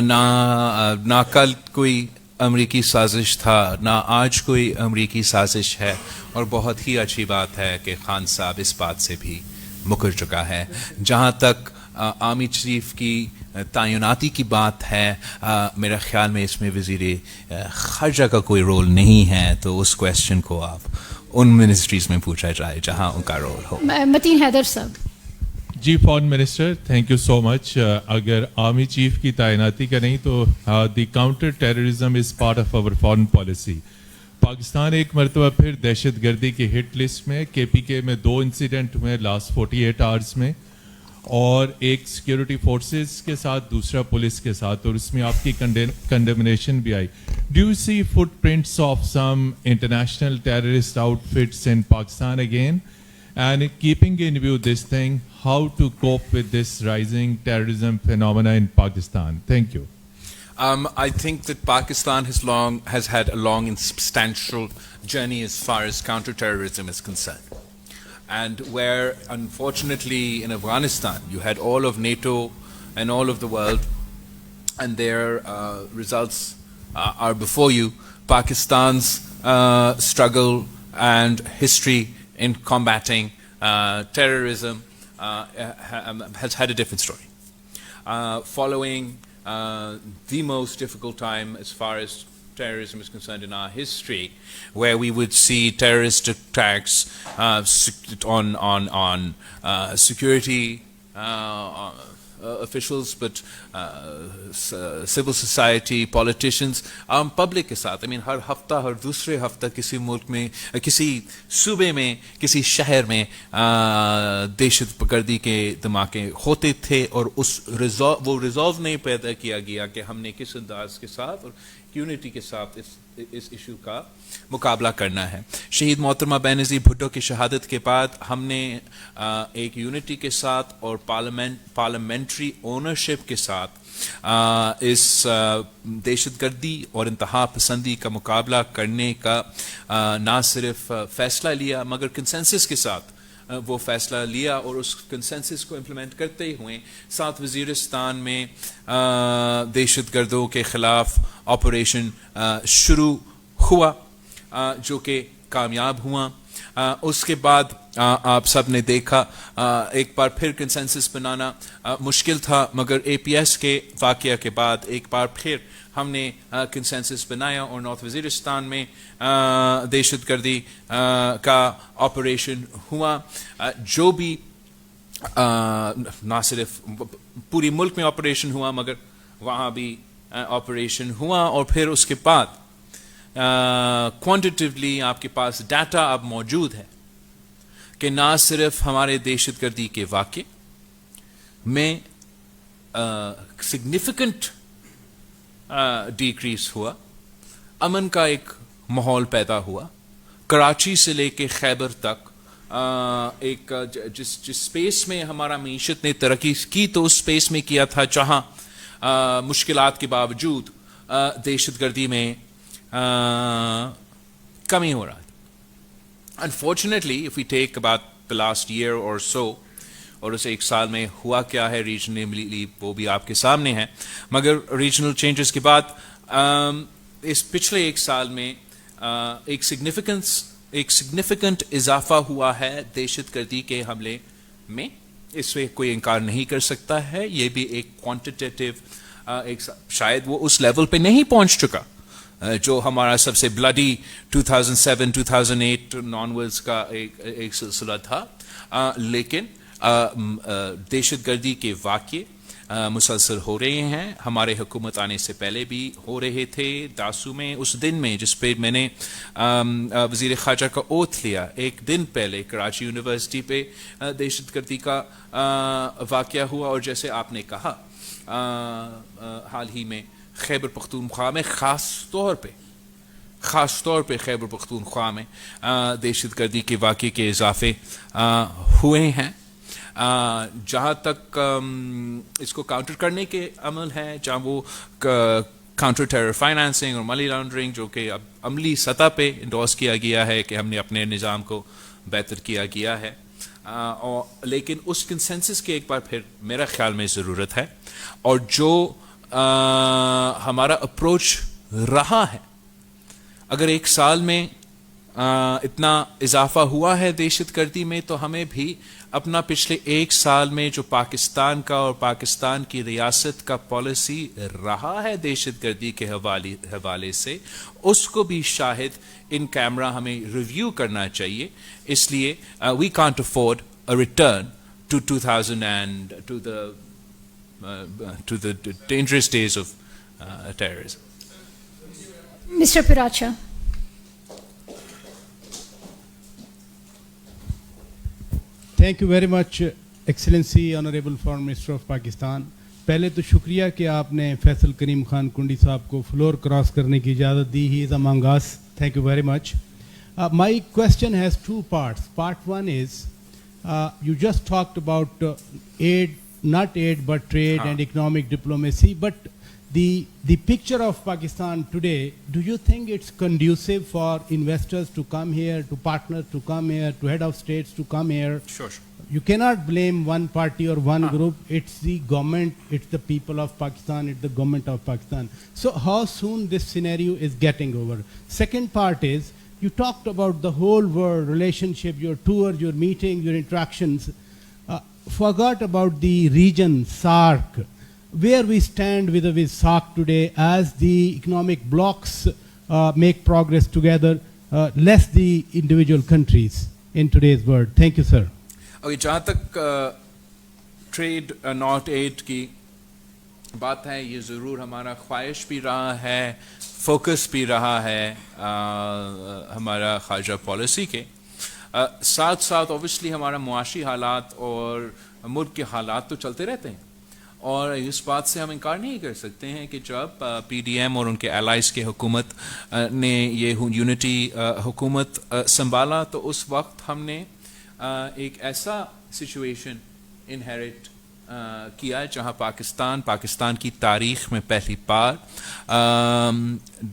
نہ کل کوئی امریکی سازش تھا, نہ آج کوئی امریکی سازش ہے, اور بہت ہی اچھی بات ہے کہ خان صاحب اس بات سے بھی مکر چکا ہے. جہاں تک آرمی چیف کی تعیناتی کی بات ہے, میرا خیال میں اس میں وزیر خارجہ کا کوئی رول نہیں ہے, تو اس کویسچن کو آپ ان منسٹریز میں پوچھا جائے جہاں ان کا رول ہو. متین حیدر صاحب. جی, foreign minister thank you so much. اگر آرمی چیف کی تعیناتی کا نہیں تو the counter terrorism is part of our foreign policy. Pakistan ایک مرتبہ پھر دہشت گردی کی ہٹ لسٹ میں, کے پی کے میں 2 انسیڈنٹ ہوئے لاسٹ 48 آورس میں, اور ایک سیکیورٹی فورسز کے ساتھ, دوسرا پولیس کے ساتھ, اور اس میں آپ کی کنڈمنیشن بھی آئی. Do you see footprints of some international terrorist outfits in Pakistan again, and keeping in view this thing, how to cope with this rising terrorism phenomena in Pakistan? Thank you. I think that Pakistan has had a long and substantial journey as far as counter-terrorism is concerned. And where, unfortunately, in Afghanistan, you had all of NATO and all of the world, and their results are before you. Pakistan's struggle and history in combating terrorism has had a different story. Following the most difficult time as far as terrorism is concerned in our history, where we would see terrorist attacks on security officials, but civil society, politicians, public کے ساتھ. I mean ہر ہفتہ ہر دوسرے ہفتہ کسی ملک میں, کسی صوبے میں, کسی شہر میں دہشت گردی کے دھماکے ہوتے تھے, اور وہ ریزالو نہیں پیدا کیا گیا کہ ہم نے کس انداز کے ساتھ اور یونٹی کے ساتھ اس ایشو کا مقابلہ کرنا ہے. شہید محترمہ بینظیر بھٹو کی شہادت کے بعد ہم نے ایک یونٹی کے ساتھ اور پارلیمنٹری اونرشپ کے ساتھ اس دہشت گردی اور انتہا پسندی کا مقابلہ کرنے کا نہ صرف فیصلہ لیا مگر کنسنسس کے ساتھ وہ فیصلہ لیا, اور اس کنسنسس کو امپلیمنٹ کرتے ہوئے ساتھ وزیرستان میں دہشت گردوں کے خلاف آپریشن شروع ہوا جو کہ کامیاب ہوا. اس کے بعد آپ سب نے دیکھا ایک بار پھر کنسنسس بنانا مشکل تھا, مگر اے پی ایس کے واقعہ کے بعد ایک بار پھر ہم نے کنسنسس بنایا اور نارتھ وزیرستان میں دہشت گردی کا آپریشن ہوا, جو بھی نہ صرف پوری ملک میں آپریشن ہوا مگر وہاں بھی آپریشن ہوا. اور پھر اس کے بعد کوانٹیٹیولی آپ کے پاس ڈیٹا اب موجود ہے کہ نہ صرف ہمارے دہشت گردی کے واقع میں سگنیفیکنٹ ڈیکریز ہوا, امن کا ایک ماحول پیدا ہوا. کراچی سے لے کے خیبر تک ایک جس سپیس میں ہمارا معیشت نے ترقی کی تو اس سپیس میں کیا تھا جہاں مشکلات کے باوجود دہشت گردی میں کمی ہو رہا تھا. Unfortunately, if we take about the last year or so, اور اس ایک سال میں ہوا کیا ہے ریجنلی وہ بھی آپ کے سامنے ہے, مگر ریجنل چینجز کے بعد اس پچھلے ایک سال میں ایک سگنیفیکنٹ اضافہ ہوا ہے دہشت گردی کے حملے میں. اس سے کوئی انکار نہیں کر سکتا ہے. یہ بھی ایک کوانٹیٹیو شاید وہ اس لیول پہ نہیں پہنچ چکا جو ہمارا سب سے بلڈی 2007-2008 نانورز کا ایک سلسلہ تھا, لیکن دہشت گردی کے واقع مسلسل ہو رہے ہیں. ہمارے حکومت آنے سے پہلے بھی ہو رہے تھے. داسو میں اس دن میں جس پہ میں نے وزیر خارجہ کا اوتھ لیا, ایک دن پہلے کراچی یونیورسٹی پہ دہشت گردی کا واقعہ ہوا, اور جیسے آپ نے کہا حال ہی میں خیبر پختونخوا میں خاص طور پہ خیبر پختونخوا میں دہشت گردی کے واقعے کے اضافے ہوئے ہیں. جہاں تک اس کو کاؤنٹر کرنے کے عمل ہے, جہاں وہ کاؤنٹر ٹیرر فائنانسنگ اور منی لانڈرنگ جو کہ اب عملی سطح پہ انڈورس کیا گیا ہے کہ ہم نے اپنے نظام کو بہتر کیا گیا ہے, لیکن اس کنسنسس کے ایک بار پھر میرا خیال میں ضرورت ہے. اور جو ہمارا اپروچ رہا ہے, اگر ایک سال میں اتنا اضافہ ہوا ہے دہشت گردی میں, تو ہمیں بھی اپنا پچھلے ایک سال میں جو پاکستان کا اور پاکستان کی ریاست کا پالیسی رہا ہے دہشت گردی کے حوالے سے, اس کو بھی شاہد ان کیمرہ ہمیں ریویو کرنا چاہیے. اس لیے we can't afford a return to 2000 and to the dangerous days of terrorism. Mr. Piracha. Thank you very much, Excellency, Honorable Foreign Minister of Pakistan. پہلے تو شکریہ کہ آپ نے فیصل کریم خان کنڈی صاحب کو فلور کراس کرنے کی اجازت دی. He is among us. Thank you very much. My question has two parts. Part one is, you just talked about aid, not aid but trade and economic diplomacy, but the picture of Pakistan today, do you think it's conducive for investors to come here, to partners to come here, to head of states to come here? Sure. You cannot blame one party or one group. It's the government, it's the people of Pakistan, it's the government of Pakistan. So how soon this scenario is getting over? Second part is, you talked about the whole world relationship, your tours, your meetings, your interactions. Forgot about the region, SAARC. Where we stand with SAARC today as the economic blocs make progress together, less the individual countries in today's world. Thank you, sir. جہاں تک trade not add کی بات ہے، یہ ضرور ہمارا خواہش بھی رہا ہے، فوکس بھی رہا ہے ہمارا خارجہ پالیسی کے ساتھ ساتھ اوبیسلی ہمارا معاشی حالات اور ملک کے حالات تو چلتے رہتے ہیں، اور اس بات سے ہم انکار نہیں کر سکتے ہیں کہ جب پی ڈی ایم اور ان کے الائز کے حکومت نے یہ یونٹی حکومت سنبھالا تو اس وقت ہم نے ایک ایسا سچویشن انہیریٹ کیا جہاں پاکستان کی تاریخ میں پہلی بار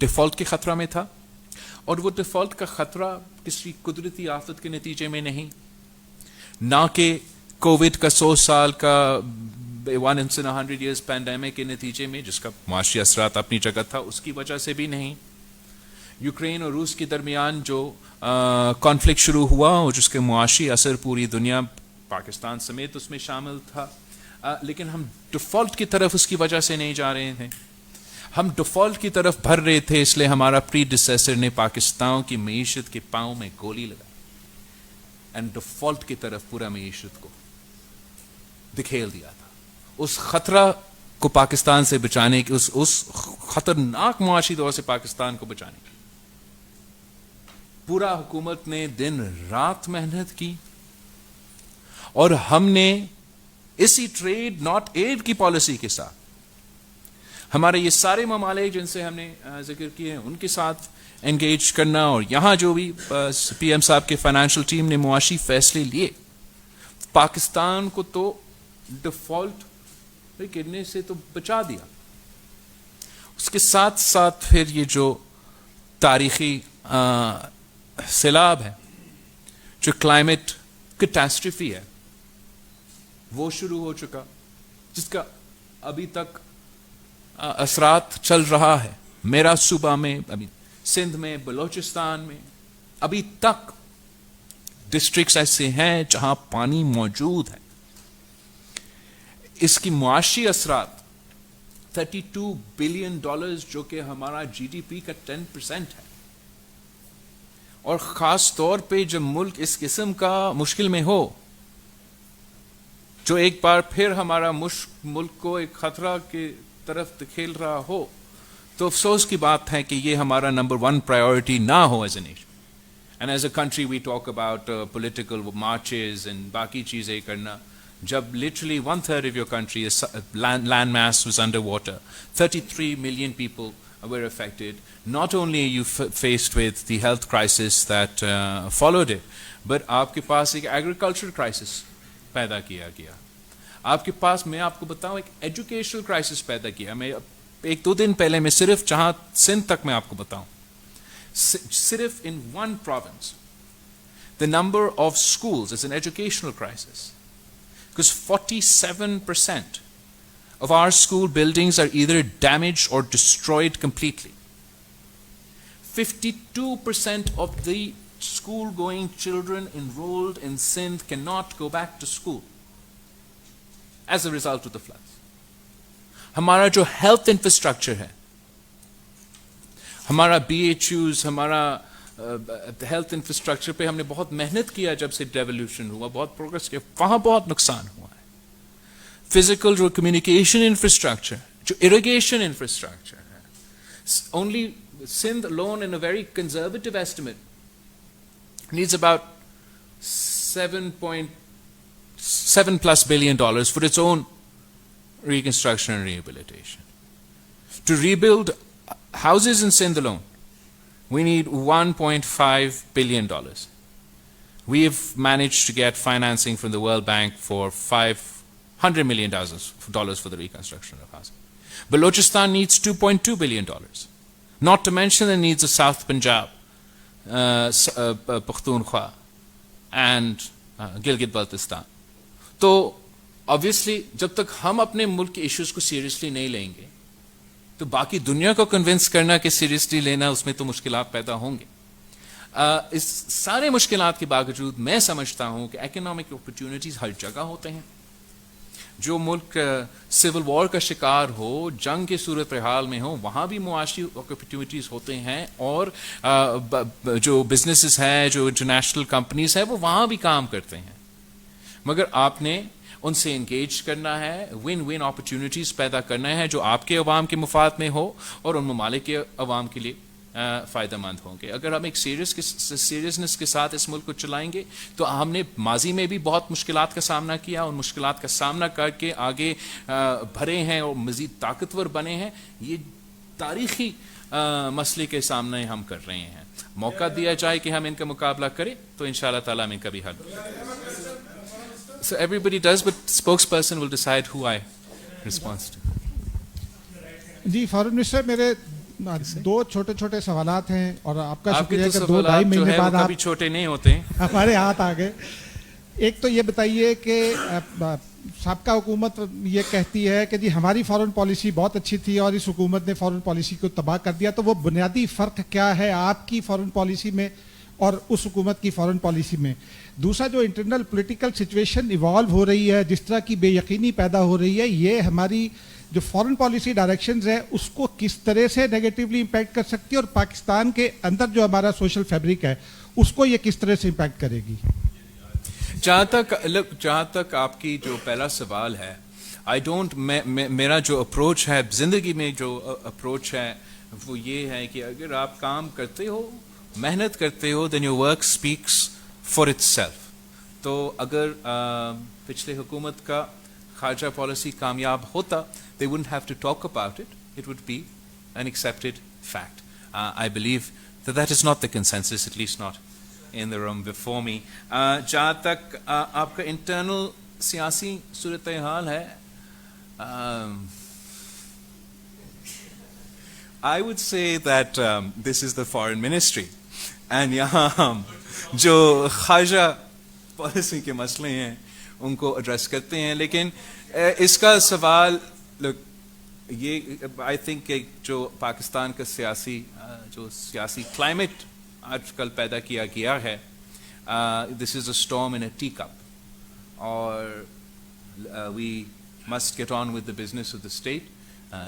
ڈیفالٹ کے خطرہ میں تھا، اور وہ ڈیفالٹ کا خطرہ کسی قدرتی آفت کے نتیجے میں نہیں، نہ کہ کووڈ کا 100 سال کا 1 in 100 years پینڈیمک کے نتیجے میں جس کا معاشی اثرات اپنی جگہ تھا اس کی وجہ سے بھی نہیں، یوکرین اور روس کے درمیان جو کانفلکٹ شروع ہوا اور جس کے معاشی اثر پوری دنیا پاکستان سمیت اس میں شامل تھا، لیکن ہم ڈیفالٹ کی طرف اس کی وجہ سے نہیں جا رہے تھے، ہم ڈیفالٹ کی طرف بھر رہے تھے، اس لیے ہمارا پری ڈیسیسر نے پاکستان کی معیشت کے پاؤں میں گولی لگائی اینڈ ڈیفالٹ کی طرف پورا معیشت کو دکھیل دیا تھا۔ اس خطرہ کو پاکستان سے بچانے کی، اس خطرناک معاشی دور سے پاکستان کو بچانے کی پورا حکومت نے دن رات محنت کی، اور ہم نے اسی ٹریڈ ناٹ ایڈ کی پالیسی کے ساتھ ہمارے یہ سارے ممالک جن سے ہم نے ذکر کیے ہیں ان کے ساتھ انگیج کرنا، اور یہاں جو بھی پی ایم صاحب کے فائنینشیل ٹیم نے معاشی فیصلے لیے، پاکستان کو تو ڈیفالٹ گرنے سے تو بچا دیا، اس کے ساتھ ساتھ پھر یہ جو تاریخی سیلاب ہے، جو کلائمیٹ کیٹاسٹرفی ہے، وہ شروع ہو چکا، جس کا ابھی تک اثرات چل رہا ہے۔ میرا صوبہ میں، ابھی سندھ میں، بلوچستان میں ابھی تک ڈسٹرکٹس ایسے ہیں جہاں پانی موجود ہے۔ اس کی معاشی اثرات $32 بلین جو کہ ہمارا جی ڈی پی کا 10% ہے، اور خاص طور پہ جب ملک اس قسم کا مشکل میں ہو، جو ایک بار پھر ہمارا ملک کو ایک خطرہ کی طرف دکھیل رہا ہو، تو افسوس کی بات ہے کہ یہ ہمارا نمبر 1 پرائیورٹی نہ ہو as a nation. And as a country we talk about political marches and باقی چیزیں کرنا، جب literally 1/3 of your country is land mass was underwater, 33 million people were affected. Not only are you faced with the health crisis that followed it, but آپ کے پاس ایک agricultural crisis پیدا کیا گیا، آپ کے پاس، میں آپ کو بتاؤں، ایک ایجوکیشنل کرائسس پیدا کیا۔ میں 1-2 دن پہلے میں صرف جہاں سندھ تک میں آپ کو بتاؤں، صرف in one province the number of schools is an educational crisis, because 47% of our school buildings are either damaged or destroyed completely. 52% of the school-going children enrolled in Sindh cannot go back to school as a result of the floods. ہمارا جو health infrastructure ہے، ہمارا BHUs، ہمارا health infrastructure پہ ہم نے بہت محنت کیا، جب سے ڈیولوشن ہوا، بہت پروگرس کیا، وہاں بہت نقصان ہوا ہے۔ فزیکل جو کمیونیکیشن انفراسٹرکچر، جو اریگیشن انفراسٹرکچر ہے، only Sindh alone in a very conservative estimate needs about $7.7+ billion for its own reconstruction and rehabilitation. To rebuild houses in Sindh alone, we need $1.5 billion. We have managed to get financing from the World Bank for $500 million for the reconstruction of housing. Balochistan needs $2.2 billion. Not to mention the needs of South Punjab, Pakhtunkhwa, and Gilgit-Baltistan. تو obviously جب تک ہم اپنے ملک کے issues کو seriously نہیں لیں گے تو باقی دنیا کو کنونس کرنا کہ سیریسلی لینا، اس میں تو مشکلات پیدا ہوں گے۔ اس سارے مشکلات کے باوجود میں سمجھتا ہوں کہ اکنامک اپرچونٹیز ہر جگہ ہوتے ہیں۔ جو ملک سول وار کا شکار ہو، جنگ کے صورتحال میں ہو، وہاں بھی معاشی اپرچونٹیز ہوتے ہیں، اور جو بزنسز ہیں، جو انٹرنیشنل کمپنیز ہیں، وہ وہاں بھی کام کرتے ہیں۔ مگر آپ نے ان سے انگیج کرنا ہے, ون ون اپرچونیٹیز پیدا کرنا ہے جو آپ کے عوام کے مفاد میں ہو اور ان ممالک کے عوام کے لیے فائدہ مند ہوں گے. اگر ہم ایک سیریسنس کے ساتھ اس ملک کو چلائیں گے تو ہم نے ماضی میں بھی بہت مشکلات کا سامنا کیا, ان مشکلات کا سامنا کر کے آگے بھرے ہیں اور مزید طاقتور بنے ہیں. یہ تاریخی مسئلے کے سامنے ہم کر رہے ہیں. موقع دیا جائے کہ ہم ان کا مقابلہ کریں تو انشاءاللہ تعالیٰ ہم ان کا بھی حل. So everybody does, but spokesperson will decide who I respond to. جی فارن منسٹر, میرے دو چھوٹے چھوٹے سوالات ہیں اور آپ کا شکریہ کہ 2-2.5 مہینے بعد آپ چھوٹے نہیں ہوتے ہیں, ہمارے ہاتھ آ گئے. ایک تو یہ بتائیے کہ سابقہ حکومت یہ کہتی ہے کہ جی ہماری فارن پالیسی بہت اچھی تھی اور اس حکومت نے فارن پالیسی کو تباہ کر دیا, تو وہ بنیادی فرق کیا ہے آپ کی فارن پالیسی میں اور اس حکومت کی فارن پالیسی میں؟ دوسرا, جو انٹرنل پولیٹیکل سچویشن ایوالو ہو رہی ہے, جس طرح کی بے یقینی پیدا ہو رہی ہے, یہ ہماری جو فارن پالیسی ڈائریکشنز ہیں اس کو کس طرح سے نیگیٹیولی امپیکٹ کر سکتی ہے, اور پاکستان کے اندر جو ہمارا سوشل فیبرک ہے اس کو یہ کس طرح سے امپیکٹ کرے گی؟ جہاں تک آپ کی جو پہلا سوال ہے, میرا جو اپروچ ہے زندگی میں, جو اپروچ ہے وہ یہ ہے کہ اگر آپ کام کرتے ہو, محنت کرتے ہو, then your work speaks for itself. تو اگر پچھلے حکومت کا خارجہ پالیسی کامیاب ہوتا, they wouldn't have to talk about it. It would be an accepted fact. I believe that is not the consensus, at least not in the room before me. جہاں تک آپ کا انٹرنل سیاسی صورتحال ہے, I would say that this is the foreign ministry and یہاں جو خارجہ پالیسی کے مسئلے ہیں ان کو ایڈریس کرتے ہیں. لیکن اس کا سوال یہ آئی تھنک کہ جو پاکستان کا سیاسی کلائمیٹ آج کل پیدا کیا گیا ہے, this is a storm in a tea cup, اور we must get on with the business of the state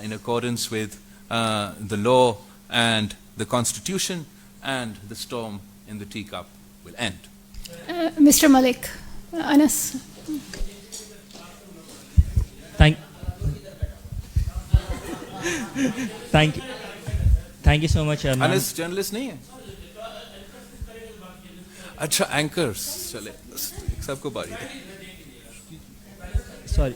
in accordance with the law and the constitution, and the storm in the teacup will end. Mr. Malik, Anas. Thank you so much. Anas journalist نہیں ہے, اچھا anchors, چلے سب کو باری ہے. Sorry,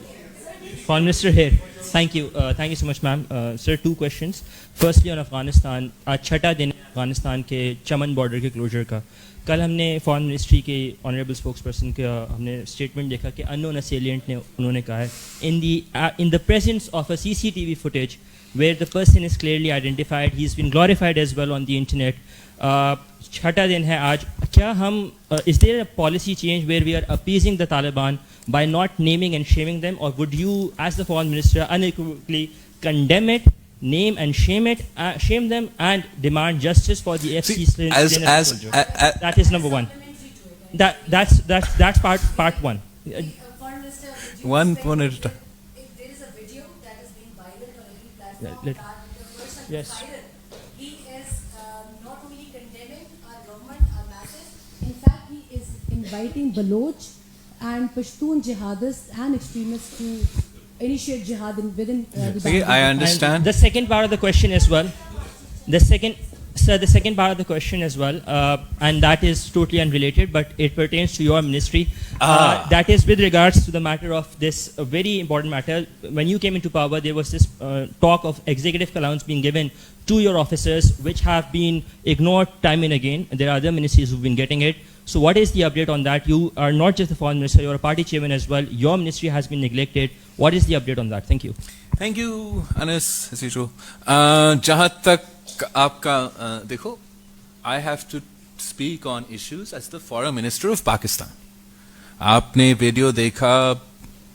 Foreign Minister here. Thank you so much, ma'am. Sir, 2 questions. Firstly, on Afghanistan, آج چھٹا دن افغانستان کے چمن بارڈر کے کلوجر کا. کل ہم نے فارن منسٹری کے آنریبل اسپوکس پرسن کا ہم نے اسٹیٹمنٹ دیکھا کہ انون اسیلینٹ نے انہوں نے کہا ہے in the presence of a CCTV footage where the person is clearly identified, he's been glorified as well on the internet. چھٹا دن ہے آج, کیا ہم is there a policy change where we are appeasing the Taliban by not naming and shaming them, or would you as the foreign minister unequivocally condemn it, name and shame them and demand justice for the FC soldier? That is number one. That's part one. One at a time. If there is a video that is being viral on every platform, that the person Yes. is viral, he is not only condemning our government, our masses, in fact he is inviting Baloch and Pashtun jihadists and extremists to initiate jihad within the Bangladesh. I understand. And the second part of the question as well. The second part of the question as well, and that is totally unrelated, but it pertains to your ministry. That is with regards to the matter of this very important matter. When you came into power, there was this talk of executive allowance being given to your officers, which have been ignored time and again. There are other ministries who've been getting it. So what is the update on that? You are not just the foreign minister, you are a party chairman as well. Your ministry has been neglected. What is the update on that? Thank you. Thank you, Anas, as usual. جہاں تک آپ کا دیکھو, I have to speak on issues as the foreign minister of Pakistan. آپ نے video دیکھا,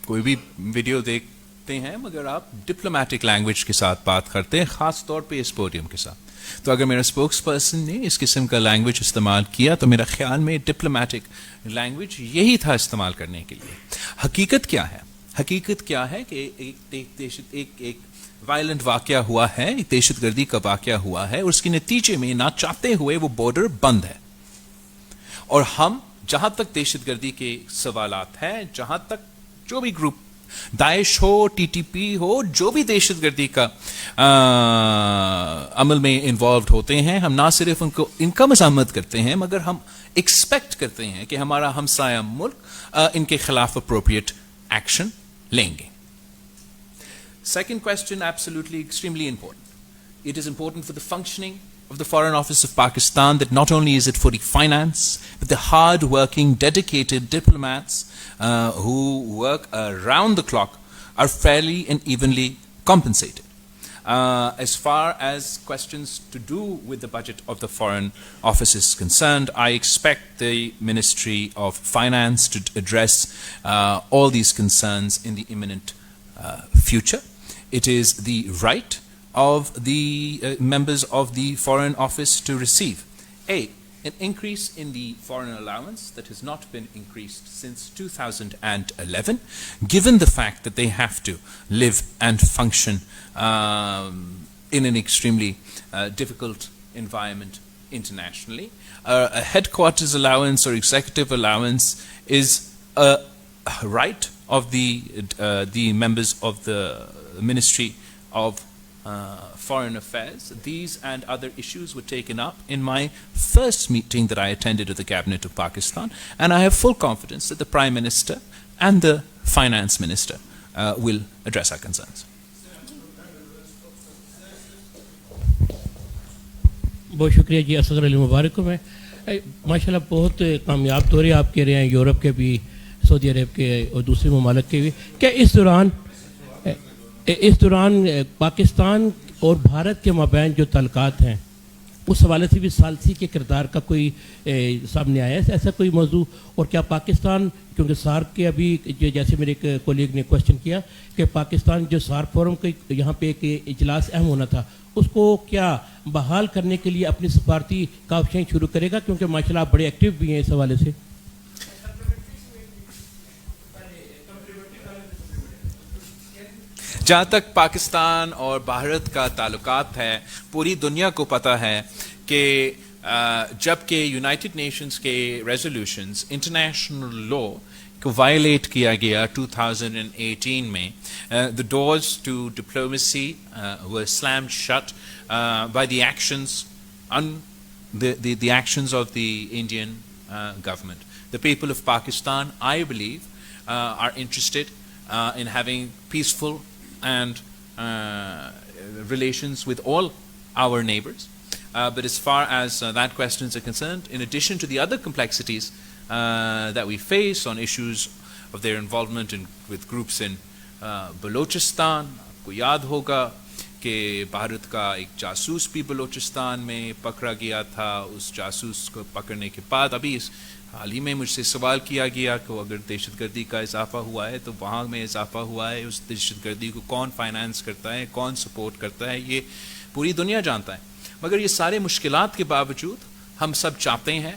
کوئی بھی ویڈیو دیکھتے ہیں مگر آپ ڈپلومیٹک لینگویج کے ساتھ بات کرتے ہیں, خاص طور پہ اس پوڈیم کے ساتھ. تو اگر میرا اسپوکس پرسن نے اس قسم کا لینگویج استعمال کیا تو میرا خیال میں ڈپلومیٹک لینگویج یہی تھا استعمال کرنے کے لیے. حقیقت کیا ہے؟ حقیقت کیا ہے کہ ایک وائلنٹ واقعہ ہوا ہے, ایک دہشت گردی کا واقعہ ہوا ہے, اور اس کے نتیجے میں نہ چاہتے ہوئے وہ بارڈر بند ہے. اور ہم جہاں تک دہشت گردی کے سوالات ہیں, جہاں تک جو بھی گروپ, داعش ہو, ٹی ٹی پی ہو, جو بھی دہشت گردی کا عمل میں انوالوڈ ہوتے ہیں, ہم نہ صرف ان کا مذمت کرتے ہیں مگر ہم ایکسپیکٹ کرتے ہیں کہ ہمارا ہمسایہ ملک ان کے خلاف اپروپریٹ ایکشن لیں گے. Second question, absolutely extremely important. It is important for the functioning of the Foreign Office of Pakistan that not only is it fully financed, but the hard-working, dedicated diplomats who work around the clock are fairly and evenly compensated. As far as questions to do with the budget of the Foreign Office is concerned, I expect the Ministry of Finance to address all these concerns in the imminent future. It is the right of the members of the Foreign Office to receive an increase in the foreign allowance that has not been increased since 2011, given the fact that they have to live and function in an extremely difficult environment internationally. A headquarters allowance or executive allowance is a right of the members of the Ministry of Foreign Affairs. These and other issues were taken up in my first meeting that I attended with the Cabinet of Pakistan, and I have full confidence that the Prime Minister and the Finance Minister will address our concerns. بہت شکریہ جی. اصغر علی مبارک کو میں ماشاء اللہ بہت کامیاب دورے آپ کے رہے ہیں, یورپ کے بھی, سعودی عرب کے اور دوسرے ممالک کے بھی. کیا اس دوران پاکستان اور بھارت کے مابین جو تعلقات ہیں اس حوالے سے بھی ثالثی کے کردار کا کوئی سامنے آیا ہے, ایسا کوئی موضوع؟ اور کیا پاکستان, کیونکہ سارک کے ابھی جیسے میرے ایک کولیگ نے کوشچن کیا کہ پاکستان جو سارک فورم کے یہاں پہ ایک اجلاس اہم ہونا تھا, اس کو کیا بحال کرنے کے لیے اپنی سفارتی کاوشیں شروع کرے گا؟ کیونکہ ماشاء اللہ آپ بڑے ایکٹیو بھی ہیں اس حوالے سے. جہاں تک پاکستان اور بھارت کا تعلقات ہے, پوری دنیا کو پتہ ہے کہ جب کہ یونائٹڈ نیشنز کے ریزولوشنز انٹرنیشنل لا کو وائلیٹ کیا گیا 2018 میں, the doors to diplomacy were slammed shut by the actions the actions of the Indian government. The people of Pakistan, I believe, are interested in having peaceful and relations with all our neighbors. But as far as that questions are concerned, in addition to the other complexities that we face on issues of their involvement with groups in Balochistan, آپ کو یاد ہوگا کہ بھارت کا ایک جاسوس بھی بلوچستان میں پکڑا گیا تھا. اس جاسوس کو پکڑنے کے بعد ابھی حال ہی میں مجھ سے سوال کیا گیا کہ اگر دہشت گردی کا اضافہ ہوا ہے تو وہاں میں اضافہ ہوا ہے, اس دہشت گردی کو کون فائنانس کرتا ہے, کون سپورٹ کرتا ہے, یہ پوری دنیا جانتا ہے. مگر یہ سارے مشکلات کے باوجود ہم سب چاہتے ہیں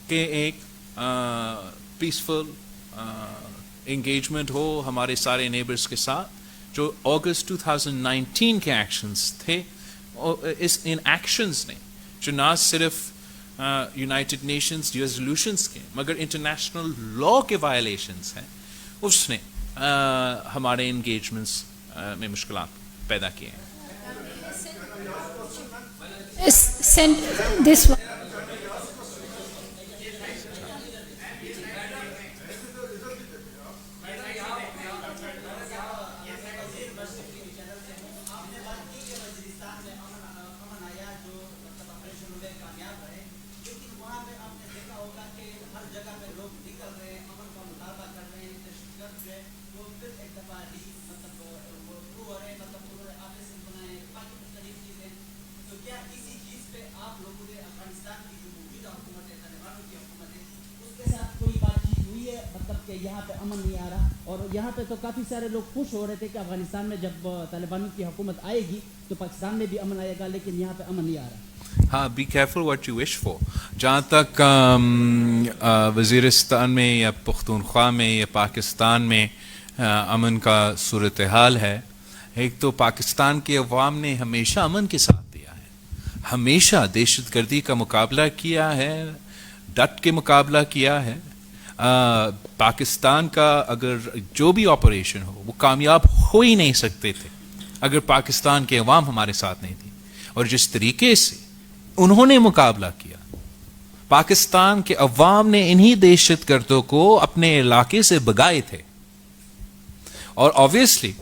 کہ ایک پیسفل انگیجمنٹ ہو ہمارے سارے نیبرز کے ساتھ. جو اگست 2019 کے ایکشنز تھے, ان ایکشنز نے جو نہ صرف یونائٹڈ نیشنز ریزولوشنز کے مگر انٹرنیشنل لا کے وائلیشنز ہیں, اس نے ہمارے انگیجمنٹس میں مشکلات پیدا کیے ہیں. یہاں پہ امن نہیں آ رہا, اور یہاں پہ تو کافی سارے لوگ خوش ہو رہے تھے کہ افغانستان میں جب طالبانوں کی حکومت آئے گی تو پاکستان میں بھی امن آئے گا, لیکن یہاں پہ امن نہیں آ رہا. ہاں, be careful what you wish for. جہاں تک وزیرستان میں یا پختونخوا میں یا پاکستان میں امن کا صورتحال ہے, ایک تو پاکستان کے عوام نے ہمیشہ امن کے ساتھ دیا ہے, ہمیشہ دہشت گردی کا مقابلہ کیا ہے, ڈٹ کے مقابلہ کیا ہے. پاکستان کا اگر جو بھی آپریشن ہو وہ کامیاب ہو ہی نہیں سکتے تھے اگر پاکستان کے عوام ہمارے ساتھ نہیں تھی. اور جس طریقے سے انہوں نے مقابلہ کیا, پاکستان کے عوام نے انہی دہشت گردوں کو اپنے علاقے سے بھگائے تھے. اور آبویسلی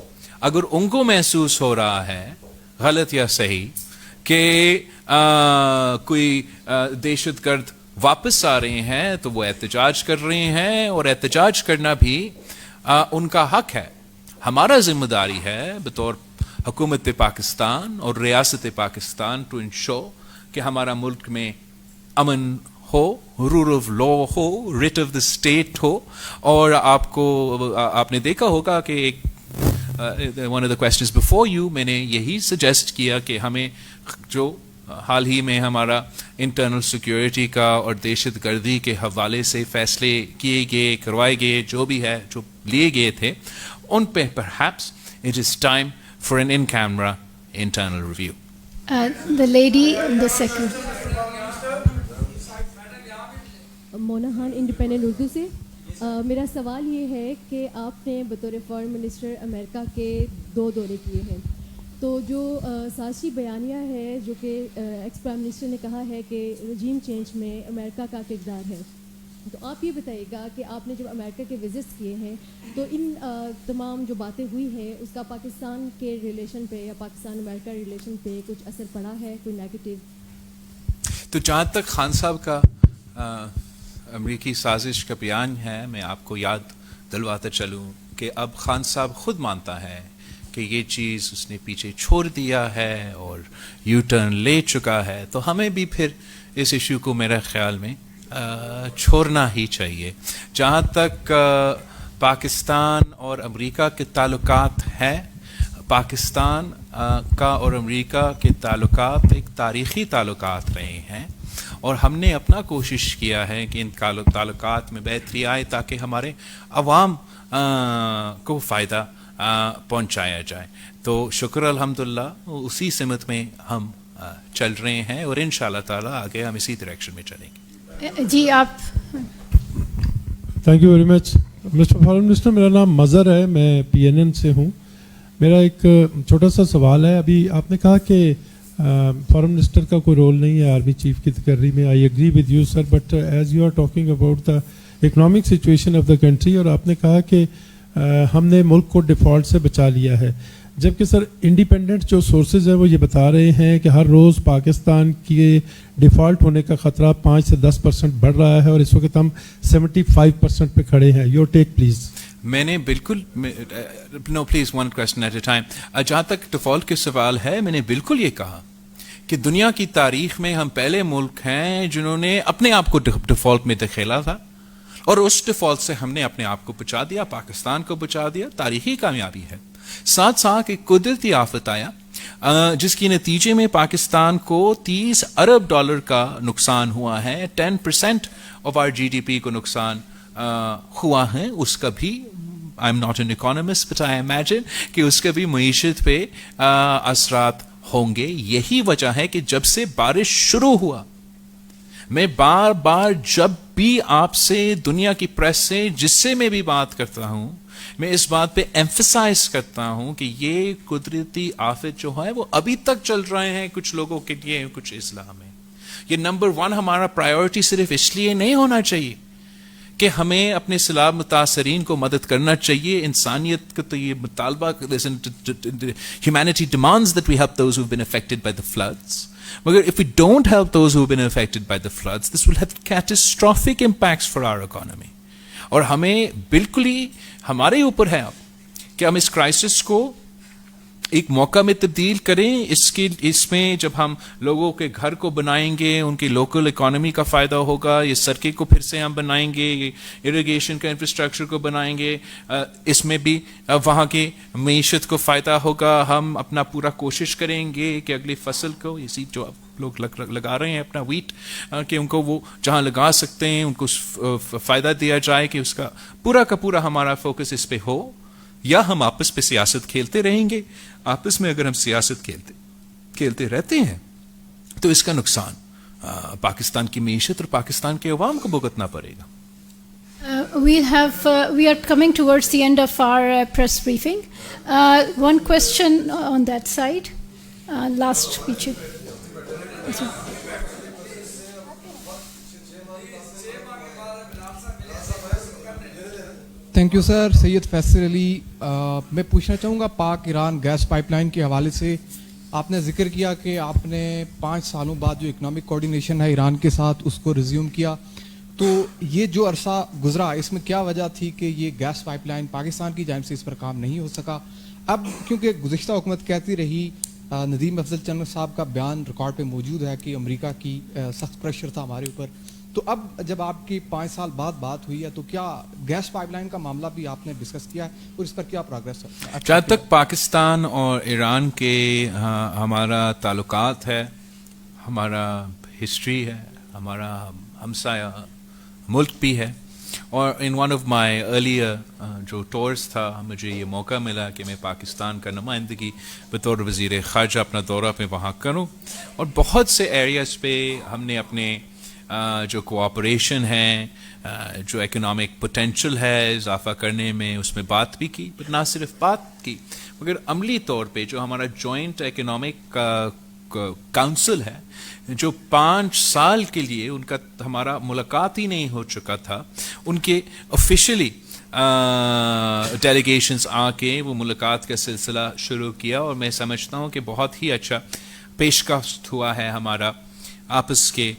اگر ان کو محسوس ہو رہا ہے, غلط یا صحیح, کہ کوئی دہشت گرد واپس آ رہے ہیں تو وہ احتجاج کر رہے ہیں, اور احتجاج کرنا بھی ان کا حق ہے. ہمارا ذمہ داری ہے بطور حکومت پاکستان اور ریاست پاکستان ٹو انشور کہ ہمارا ملک میں امن ہو, رول آف لا ہو, ریٹ آف دا اسٹیٹ ہو. اور آپ نے دیکھا ہوگا کہ ایک one of the questions before you میں نے یہی سجیسٹ کیا کہ ہمیں جو حال ہی میں ہمارا انٹرنل سیکیورٹی کا اور دہشت گردی کے حوالے سے فیصلے کیے گئے, کروائے گئے, جو بھی ہے, جو لیے گئے تھے, ان پہ perhaps it is time for an in-camera internal review. The lady in the second. Mona Khan, independent Urdu سے. میرا سوال یہ ہے کہ آپ نے بطور فارن منسٹر امریکہ کے 2 دورے کیے ہیں, تو جو سازشی بیانیہ ہے جو کہ ایکس پرائم منسٹر نے کہا ہے کہ رجیم چینج میں امریکہ کا کردار ہے, تو آپ یہ بتائیے گا کہ آپ نے جب امریکہ کے وزٹس کیے ہیں تو ان تمام جو باتیں ہوئی ہیں اس کا پاکستان کے ریلیشن پہ یا پاکستان امریکہ ریلیشن پہ کچھ اثر پڑا ہے, کوئی نیگیٹو؟ تو جہاں تک خان صاحب کا امریکی سازش کا بیان ہے, میں آپ کو یاد دلواتا چلوں کہ اب خان صاحب خود مانتا ہے کہ یہ چیز اس نے پیچھے چھوڑ دیا ہے اور یو ٹرن لے چکا ہے, تو ہمیں بھی پھر اس ایشو کو میرے خیال میں چھوڑنا ہی چاہیے. جہاں تک پاکستان اور امریکہ کے تعلقات ہیں, پاکستان کا اور امریکہ کے تعلقات ایک تاریخی تعلقات رہے ہیں, اور ہم نے اپنا کوشش کیا ہے کہ ان تعلقات میں بہتری آئے تاکہ ہمارے عوام کو فائدہ پہنچایا جائے. تو شکر الحمدللہ اسی سمت میں ہم چل رہے ہیں, اور انشاءاللہ تعالی آگے ہم اسی ڈائریکشن میں چلیں گے. جی آپ. Thank you very much mister foreign minister. میرا نام مظہر ہے, میں PNN سے ہوں. میرا ایک چھوٹا سا سوال ہے. ابھی آپ نے کہا کہ فارن منسٹر کا کوئی رول نہیں ہے آرمی چیف کی تقرری میں. I agree with you sir, but as you are talking about the economic situation of the country, اور آپ نے کہا کہ ہم نے ملک کو ڈیفالٹ سے بچا لیا ہے, جبکہ سر انڈیپینڈنٹ جو سورسز ہیں وہ یہ بتا رہے ہیں کہ ہر روز پاکستان کے ڈیفالٹ ہونے کا خطرہ 5 سے 10% بڑھ رہا ہے, اور اس وقت ہم 75% پہ کھڑے ہیں. Your take please. میں نے بالکل no please one question at a time. جہاں تک ڈیفالٹ کے سوال ہے, میں نے بالکل یہ کہا کہ دنیا کی تاریخ میں ہم پہلے ملک ہیں جنہوں نے اپنے آپ کو ڈیفالٹ میں دکھیلا تھا, اور اس ڈیفالٹ سے ہم نے اپنے آپ کو بچا دیا, پاکستان کو بچا دیا. تاریخی کامیابی ہے. ساتھ ساتھ ایک قدرتی آفت آیا جس کی نتیجے میں پاکستان کو $30 ارب کا نقصان ہوا ہے. 10% آف آر GDP کو نقصان ہوا ہے. اس کا بھی I am not an economist but I imagine کہ اس کا بھی معیشت پہ اثرات ہوں گے. یہی وجہ ہے کہ جب سے بارش شروع ہوا, میں بار بار جب بھی آپ سے, دنیا کی پریس سے, جس سے میں بھی بات کرتا ہوں, میں اس بات پہ ایمفسائز کرتا ہوں کہ یہ قدرتی آفت جو ہے وہ ابھی تک چل رہے ہیں کچھ لوگوں کے لیے, کچھ اضلاع میں. یہ نمبر 1 ہمارا پرائیورٹی صرف اس لیے نہیں ہونا چاہیے کہ ہمیں اپنے سیلاب متاثرین کو مدد کرنا چاہیے. انسانیت کا تو یہ مطالبہ, humanity demands that we help those who've been affected by the floods. مگر if we don't help those who've been affected by the floods, this will have catastrophic impacts for our economy. اور ہمیں بالکل ہی ہمارے اوپر ہے اب کہ ہم اس کرائسس کو ایک موقع میں تبدیل کریں. اس میں جب ہم لوگوں کے گھر کو بنائیں گے, ان کی لوکل اکانومی کا فائدہ ہوگا. یہ سڑکیں کو پھر سے ہم بنائیں گے, اریگیشن کا انفراسٹرکچر کو بنائیں گے, اس میں بھی وہاں کی معیشت کو فائدہ ہوگا. ہم اپنا پورا کوشش کریں گے کہ اگلی فصل کو, اسی جو لوگ لگا رہے ہیں اپنا ویٹ, کہ ان کو وہ جہاں لگا سکتے ہیں ان کو فائدہ دیا جائے, کہ اس کا پورا ہمارا فوکس اس پہ ہو. یا ہم آپس پہ سیاست کھیلتے رہیں گے. آپس میں اگر ہم سیاست کھیلتے رہتے ہیں تو اس کا نقصان پاکستان کی معیشت اور پاکستان کے عوام کو بھگتنا پڑے گا. We are coming towards the end of our press briefing. One question on that side. Last picture. Thank you sir. Syed Faisal Ali. میں پوچھنا چاہوں گا پاک ایران گیس پائپ لائن کے حوالے سے آپ نے ذکر کیا کہ آپ نے 5 سالوں بعد جو اکنامک کوآرڈینیشن ہے ایران کے ساتھ اس کو ریزیوم کیا, تو یہ جو عرصہ گزرا اس میں کیا وجہ تھی کہ یہ گیس پائپ لائن پاکستان کی جانب سے اس پر کام نہیں ہو سکا؟ اب کیونکہ گزشتہ حکومت کہتی رہی, ندیم افضل چنر صاحب کا بیان ریکارڈ پہ موجود ہے کہ امریکہ کی سخت پریشر تھا ہمارے اوپر, تو اب جب آپ کی 5 سال بعد بات ہوئی ہے تو کیا گیس پائپ لائن کا معاملہ بھی آپ نے ڈسکس کیا ہے اور اس پر کیا پروگریس ہے؟ جہاں تک پاکستان اور ایران کے ہمارا تعلقات ہے, ہمارا ہسٹری ہے, ہمارا ہمسایہ ملک بھی ہے, اور in one of my earlier جو ٹورس تھا مجھے یہ موقع ملا کہ میں پاکستان کا نمائندگی بطور وزیر خارجہ اپنا دورہ پہ وہاں کروں, اور بہت سے ایریاز پہ ہم نے اپنے جو کوآپریشن ہے, جو اکنامک پوٹینشل ہے اضافہ کرنے میں, اس میں بات بھی کی. بٹ نہ صرف بات کی مگر عملی طور پہ جو ہمارا جوائنٹ اکنامک کاؤنسل ہے, جو 5 سال کے لیے ان کا ہمارا ملاقات ہی نہیں ہو چکا تھا, ان کے آفیشلی ڈیلیگیشنز آ کے وہ ملاقات کا سلسلہ شروع کیا, اور میں سمجھتا ہوں کہ بہت ہی اچھا پیشکش ہوا ہے ہمارا آپس کے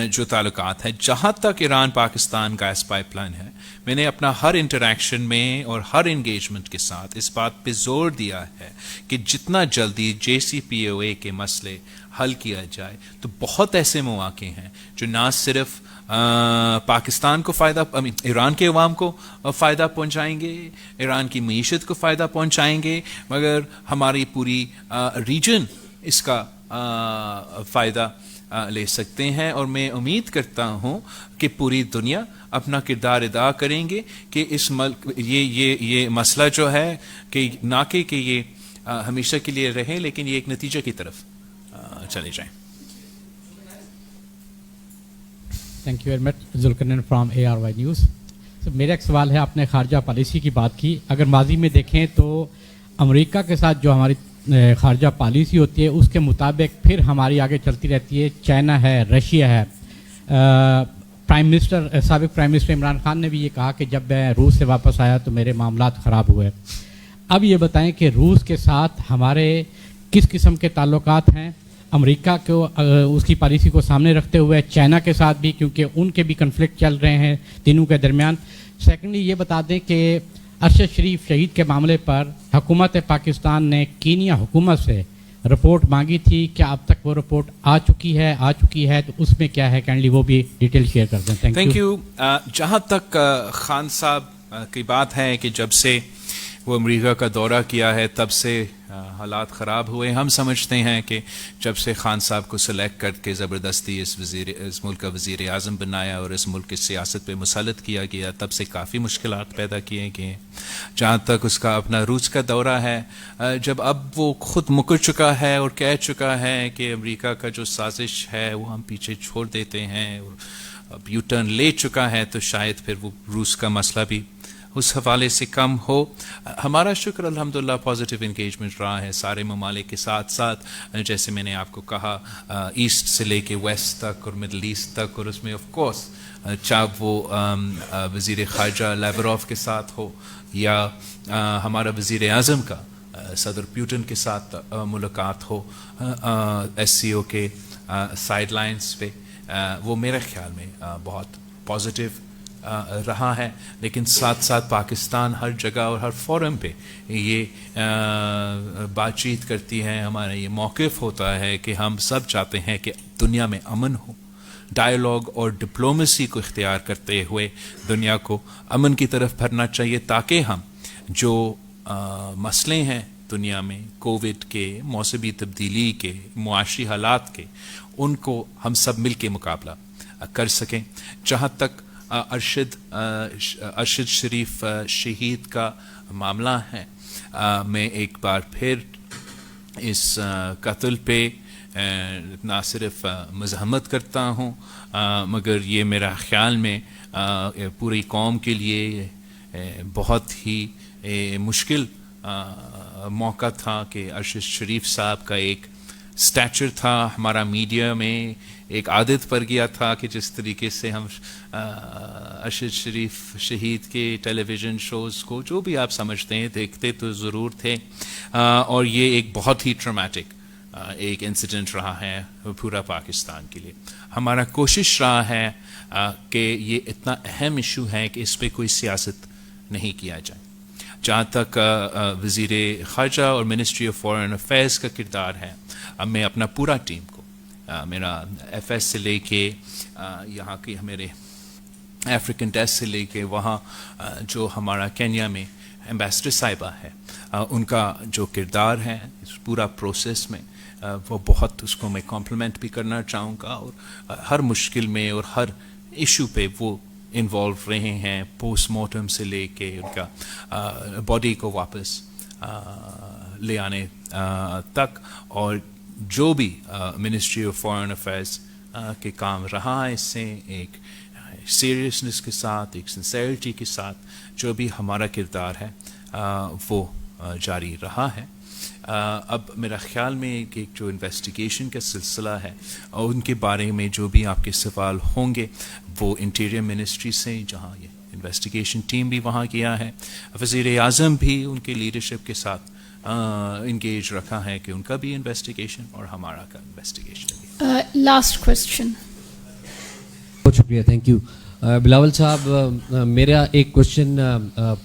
جو تعلقات ہیں. جہاں تک Iran Pakistan gas pipeline ہے, میں نے اپنا ہر انٹریکشن میں اور ہر انگیجمنٹ کے ساتھ اس بات پہ زور دیا ہے کہ جتنا جلدی JCPOA کے مسئلے حل کیا جائے. تو بہت ایسے مواقع ہیں جو نہ صرف پاکستان کو فائدہ, ایران کے عوام کو فائدہ پہنچائیں گے, ایران کی معیشت کو فائدہ پہنچائیں گے, مگر ہماری پوری ریجن اس کا فائدہ لے سکتے ہیں. اور میں امید کرتا ہوں کہ پوری دنیا اپنا کردار ادا کریں گے کہ اس ملک یہ مسئلہ جو ہے کہ نہ کہ یہ ہمیشہ کے لیے رہے, لیکن یہ ایک نتیجے کی طرف چلے جائیں. Thank you very much. Zulqarnain from ARY news. میرا ایک سوال ہے, آپ نے خارجہ پالیسی کی بات کی. اگر ماضی میں دیکھیں تو امریکہ کے ساتھ جو ہماری خارجہ پالیسی ہوتی ہے اس کے مطابق پھر ہماری آگے چلتی رہتی ہے. چائنا ہے, رشیا ہے. سابق پرائم منسٹر عمران خان نے بھی یہ کہا کہ جب میں روس سے واپس آیا تو میرے معاملات خراب ہوئے. اب یہ بتائیں کہ روس کے ساتھ ہمارے کس قسم کے تعلقات ہیں, امریکہ کو اس کی پالیسی کو سامنے رکھتے ہوئے, چائنا کے ساتھ بھی کیونکہ ان کے بھی کنفلکٹ چل رہے ہیں تینوں کے درمیان. سیکنڈلی یہ بتا دیں کہ ارشد شریف شہید کے معاملے پر حکومت پاکستان نے کینیا حکومت سے رپورٹ مانگی تھی, کیا اب تک وہ رپورٹ آ چکی ہے تو اس میں کیا ہے, کائنڈلی وہ بھی ڈیٹیل شیئر کر دیں. Thank you. جہاں تک خان صاحب کی بات ہے کہ جب سے وہ امریکہ کا دورہ کیا ہے تب سے حالات خراب ہوئے. ہم سمجھتے ہیں کہ جب سے خان صاحب کو سلیکٹ کر کے زبردستی اس ملک کا وزیر اعظم بنایا اور اس ملک کی سیاست پہ مسلط کیا گیا, تب سے کافی مشکلات پیدا کیے گئے. جہاں تک اس کا اپنا روس کا دورہ ہے, جب اب وہ خود مکر چکا ہے اور کہہ چکا ہے کہ امریکہ کا جو سازش ہے وہ ہم پیچھے چھوڑ دیتے ہیں, اب یو ٹرن لے چکا ہے, تو شاید پھر وہ روس کا مسئلہ بھی اس حوالے سے کم ہو. ہمارا شکر الحمدللہ پازیٹیو انگیجمنٹ رہا ہے سارے ممالک کے ساتھ ساتھ. جیسے میں نے آپ کو کہا ایسٹ سے لے کے ویسٹ تک اور مڈل ایسٹ تک, اور اس میں آف کورس چاہے وہ وزیر خارجہ لیوروف کے ساتھ ہو یا ہمارا وزیر اعظم کا صدر پیوٹن کے ساتھ ملاقات ہو SCO کے سائڈ لائنز پہ, وہ میرے خیال میں بہت پازیٹیو رہا ہے. لیکن ساتھ ساتھ پاکستان ہر جگہ اور ہر فورم پہ یہ بات چیت کرتی ہے. ہمارا یہ موقف ہوتا ہے کہ ہم سب چاہتے ہیں کہ دنیا میں امن ہو. ڈائیلاگ اور ڈپلومیسی کو اختیار کرتے ہوئے دنیا کو امن کی طرف بھرنا چاہیے, تاکہ ہم جو مسئلے ہیں دنیا میں, کووڈ کے, موسمی تبدیلی کے, معاشی حالات کے, ان کو ہم سب مل کے مقابلہ کر سکیں. جہاں تک ارشد شریف شہید کا معاملہ ہے, میں ایک بار پھر اس قتل پہ نہ صرف مزاحمت کرتا ہوں مگر یہ میرا خیال میں پوری قوم کے لیے بہت ہی مشکل موقع تھا کہ ارشد شریف صاحب کا ایک سٹیچر تھا ہمارا میڈیا میں ایک عادت پر گیا تھا کہ جس طریقے سے ہم ارشد شریف شہید کے ٹیلی ویژن شوز کو جو بھی آپ سمجھتے ہیں دیکھتے تو ضرور تھے اور یہ ایک بہت ہی ٹرامیٹک ایک انسیڈنٹ رہا ہے پورا پاکستان کے لیے. ہمارا کوشش رہا ہے کہ یہ اتنا اہم ایشو ہے کہ اس پہ کوئی سیاست نہیں کیا جائے. جہاں تک وزیر خارجہ اور منسٹری آف فارن افیئرس کا کردار ہے اب میں اپنا پورا ٹیم کو میرا ایف ایس سے لے کے یہاں کی میرے افریقن ڈیسک سے لے کے وہاں جو ہمارا کینیا میں ایمبیسڈر صاحبہ ہے ان کا جو کردار ہے اس پورا پروسیس میں وہ بہت اس کو میں کمپلیمنٹ بھی کرنا چاہوں گا اور ہر مشکل میں اور ہر ایشو پہ وہ انوالو رہے ہیں پوسٹ مارٹم سے لے کے ان کا باڈی کو واپس لے آنے تک اور جو بھی منسٹری آف فارن افیئرس کے کام رہا ہے اس سے ایک سیریسنس کے ساتھ ایک سنسیئرٹی کے ساتھ جو بھی ہمارا کردار ہے وہ جاری رہا ہے. اب میرا خیال میں کہ جو انویسٹیگیشن کا سلسلہ ہے اور ان کے بارے میں جو بھی آپ کے سوال ہوں گے وہ انٹیریئر منسٹری سے جہاں یہ انویسٹیگیشن ٹیم بھی وہاں کیا ہے وزیر اعظم بھی ان کے لیڈرشپ کے ساتھ انگیج رکھا ہے کہ ان کا بھی انویسٹیگیشن اور ہمارا کا انویسٹیگیشن. Last question. بہت شکریہ, تھینک یو. بلاول صاحب میرا ایک کوشچن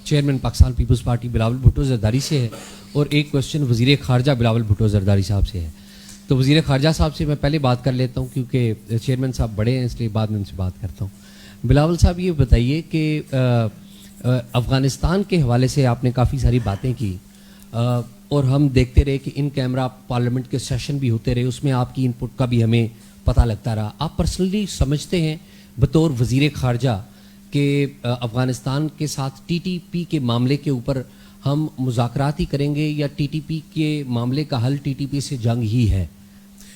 چیئرمین پاکستان پیپلز پارٹی بلاول بھٹو زرداری سے ہے اور ایک کوشچن وزیر خارجہ بلاول بھٹو زرداری صاحب سے ہے. تو وزیر خارجہ صاحب سے میں پہلے بات کر لیتا ہوں کیونکہ چیئرمین صاحب بڑے ہیں اس لیے بعد میں ان سے بات کرتا ہوں. بلاول صاحب یہ بتائیے کہ افغانستان کے حوالے سے آپ نے کافی ساری باتیں کی اور ہم دیکھتے رہے کہ ان کیمرہ پارلیمنٹ کے سیشن بھی ہوتے رہے, اس میں آپ کی انپٹ کا بھی ہمیں پتہ لگتا رہا. آپ پرسنلی سمجھتے ہیں بطور وزیر خارجہ کہ افغانستان کے ساتھ ٹی ٹی پی کے معاملے کے اوپر ہم مذاکرات ہی کریں گے یا ٹی ٹی پی کے معاملے کا حل ٹی ٹی پی سے جنگ ہی ہے؟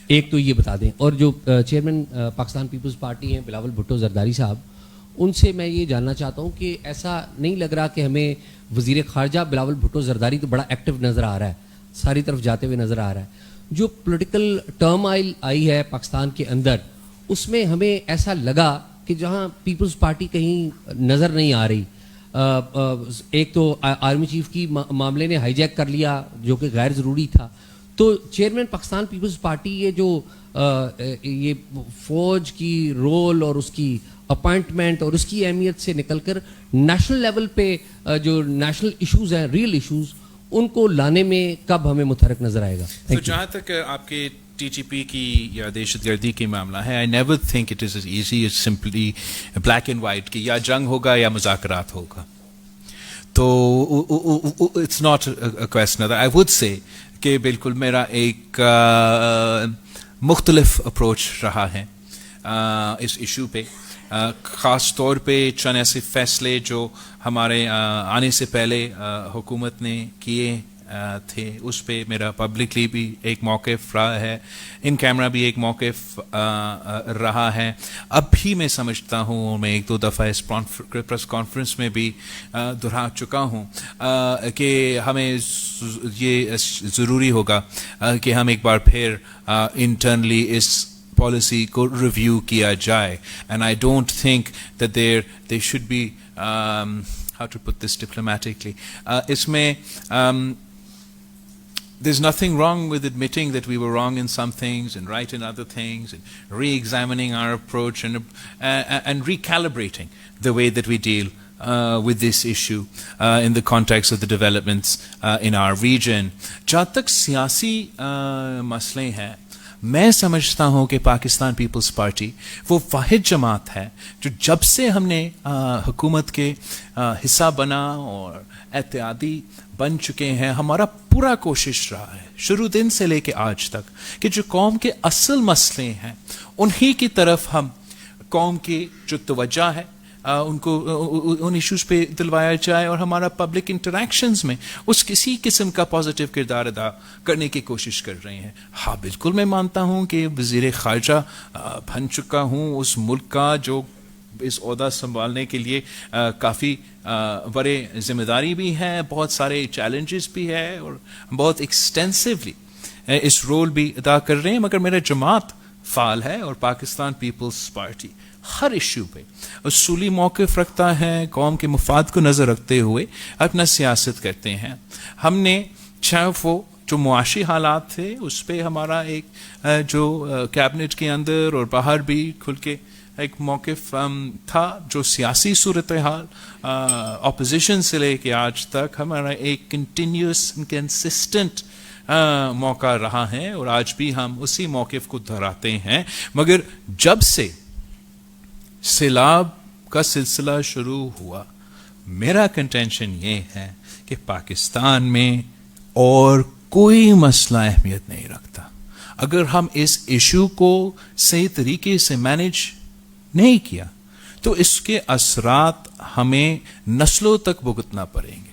ایک تو یہ بتا دیں. اور جو چیئرمین پاکستان پیپلز پارٹی ہیں بلاول بھٹو زرداری صاحب, ان سے میں یہ جاننا چاہتا ہوں کہ ایسا نہیں لگ رہا کہ ہمیں وزیر خارجہ بلاول بھٹو زرداری تو بڑا ایکٹیو نظر آ رہا ہے, ساری طرف جاتے ہوئے نظر آ رہا ہے. جو پولیٹیکل ٹرم آئی ہے پاکستان کے اندر اس میں ہمیں ایسا لگا کہ جہاں پیپلز پارٹی کہیں نظر نہیں آ رہی, ایک تو آرمی چیف کی معاملے نے ہائی جیک کر لیا جو کہ غیر ضروری تھا. تو چیئرمین پاکستان پیپلز پارٹی یہ جو یہ فوج کی رول اور اس کی اپائنٹمنٹ اور اس کی اہمیت سے نکل کر نیشنل لیول پہ جو نیشنل ایشوز ہیں ریئل ایشوز ان کو لانے میں کب ہمیں متحرک نظر آئے گا؟ تو جہاں تک آپ کے ٹی ٹی پی کی یا دہشت گردی کی معاملہ ہے I never think it is easy simply black and white کہ یا جنگ ہوگا یا مذاکرات ہوگا. تو it's not question. I would say کہ بالکل میرا ایک مختلف اپروچ رہا ہے اس ایشو پہ, خاص طور پہ چند ایسے فیصلے جو ہمارے آنے سے پہلے حکومت نے کیے تھے اس پہ میرا پبلکلی بھی ایک موقف رہا ہے, ان کیمرہ بھی ایک موقف رہا ہے. اب بھی میں سمجھتا ہوں, میں ایک دو دفعہ اس پریس کانفرنس میں بھی دہرا چکا ہوں کہ ہمیں یہ ضروری ہوگا کہ ہم ایک بار پھر انٹرنلی اس پالیسی کو ریویو کیا جائے. And I don't think that there should be how to put this diplomatically, اس میں there's nothing wrong with admitting that we were wrong in some things and right in other things and re-examining our approach and recalibrating the way that we deal with this issue in the context of the developments in our region. جہاں تک سیاسی مسئلے ہیں میں سمجھتا ہوں کہ Pakistan Peoples party وہ واحد جماعت ہے جو جب سے ہم نے حکومت کے حصہ بنا اور اتحادی بن چکے ہیں ہمارا پورا کوشش رہا ہے شروع دن سے لے کے آج تک کہ جو قوم کے اصل مسئلے ہیں انہی کی طرف ہم قوم کی جو توجہ ہے ان کو ان ایشوز پہ دلوایا جائے اور ہمارا پبلک انٹریکشنز میں اس کسی قسم کا پازیٹیو کردار ادا کرنے کی کوشش کر رہے ہیں. ہاں بالکل میں مانتا ہوں کہ وزیر خارجہ بن چکا ہوں اس ملک کا جو اس عہدہ سنبھالنے کے لیے کافی بڑے ذمہ داری بھی ہے, بہت سارے چیلنجز بھی ہے اور بہت ایکسٹینسولی اس رول بھی ادا کر رہے ہیں, مگر میرا جماعت فعال ہے اور پاکستان پیپلز پارٹی ہر ایشو پہ اصولی موقف رکھتا ہے, قوم کے مفاد کو نظر رکھتے ہوئے اپنا سیاست کرتے ہیں. ہم نے وہ جو معاشی حالات تھے اس پہ ہمارا ایک جو کیبنٹ کے اندر اور باہر بھی کھل کے ایک موقف تھا, جو سیاسی صورتحال اپوزیشن سے لے کے آج تک ہمارا ایک کنٹینیوس کنسسٹنٹ موقع رہا ہے اور آج بھی ہم اسی موقف کو دہراتے ہیں. مگر جب سے سیلاب کا سلسلہ شروع ہوا میرا کنٹینشن یہ ہے کہ پاکستان میں اور کوئی مسئلہ اہمیت نہیں رکھتا. اگر ہم اس ایشو کو صحیح طریقے سے مینیج نہیں کیا تو اس کے اثرات ہمیں نسلوں تک بھگتنا پڑیں گے.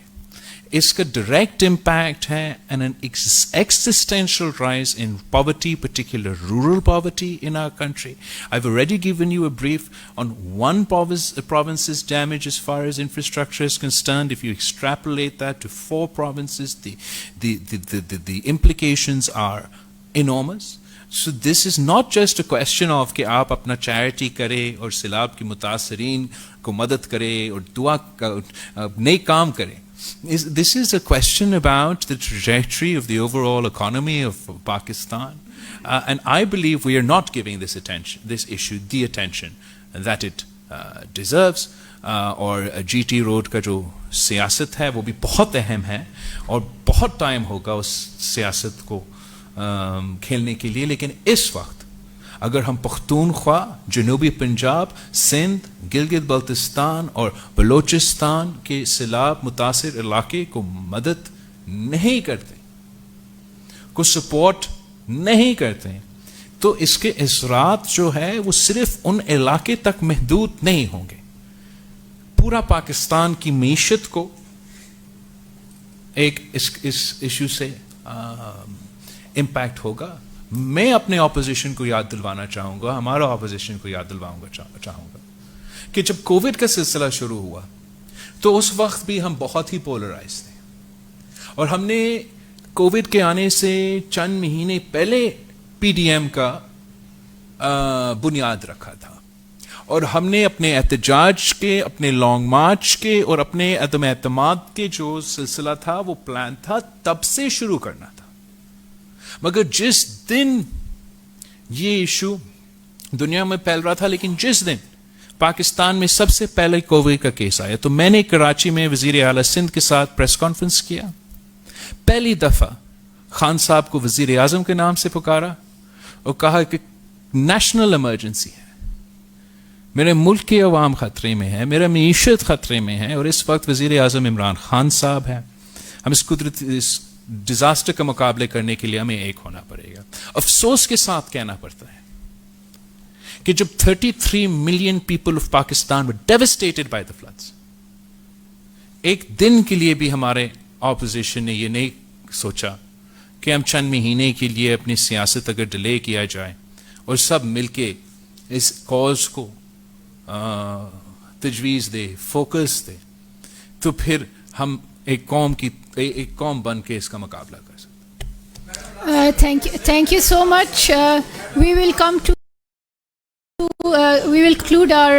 اس کا ڈائریکٹ امپیکٹ ہے and an existential rise in poverty, particular rural poverty in our country. I've already given you a brief on one province's damage as far as infrastructure is concerned. If you extrapolate that to 4 provinces, the implications are enormous. So this is not just a question of کہ آپ اپنا charity کرے اور سیلاب کے متاثرین کو مدد کرے اور دعا نئے کام کرے. This is a question about the trajectory of the overall economy of Pakistan, and I believe we are not giving this issue the attention that it deserves. اور GT روڈ کا جو سیاست ہے وہ بھی بہت اہم ہے اور بہت ٹائم ہوگا اس سیاست کو کھیلنے کے لیے. لیکن اس وقت اگر ہم پختونخوا, جنوبی پنجاب, سندھ, گلگت بلتستان اور بلوچستان کے سیلاب متاثر علاقے کو مدد نہیں کرتے, کو سپورٹ نہیں کرتے, تو اس کے اثرات جو ہے وہ صرف ان علاقے تک محدود نہیں ہوں گے, پورا پاکستان کی معیشت کو ایک اس ایشو سے امپیکٹ ہوگا. میں اپنے اپوزیشن کو یاد دلوانا چاہوں گا, ہمارا اپوزیشن کو یاد دلواؤں چاہوں گا کہ جب کووڈ کا سلسلہ شروع ہوا تو اس وقت بھی ہم بہت ہی پولرائز تھے اور ہم نے کووڈ کے آنے سے چند مہینے پہلے PDM کا بنیاد رکھا تھا اور ہم نے اپنے احتجاج کے, اپنے لانگ مارچ کے اور اپنے عدم اعتماد کے جو سلسلہ تھا وہ پلان تھا تب سے شروع کرنا تھا. مگر جس دن یہ ایشو دنیا میں پھیل رہا تھا, لیکن جس دن پاکستان میں سب سے پہلے کووڈ کا کیس آیا تو میں نے کراچی میں وزیر اعلیٰ سندھ کے ساتھ پریس کانفرنس کیا. پہلی دفعہ خان صاحب کو وزیر اعظم کے نام سے پکارا اور کہا کہ نیشنل ایمرجنسی ہے, میرے ملک کے عوام خطرے میں ہے, میرا معیشت خطرے میں ہے اور اس وقت وزیر اعظم عمران خان صاحب ہے. ہم اس قدرتی ڈیزاسٹر کا مقابلے کرنے کے لیے ہمیں ایک ہونا پڑے گا. افسوس کے ساتھ کہنا پڑتا ہے کہ جب 33 million people of Pakistan were devastated by the floods, ایک دن کے لیے بھی ہمارے اپوزیشن نے یہ نہیں سوچا کہ ہم چند مہینے کے لیے اپنی سیاست اگر ڈیلے کیا جائے اور سب مل کے اس کاز کو تجویز دے, فوکس دے, تو پھر ہم ایک قوم بن کے اس کا مقابلہ کر سکتے. Thank you so much. We will conclude our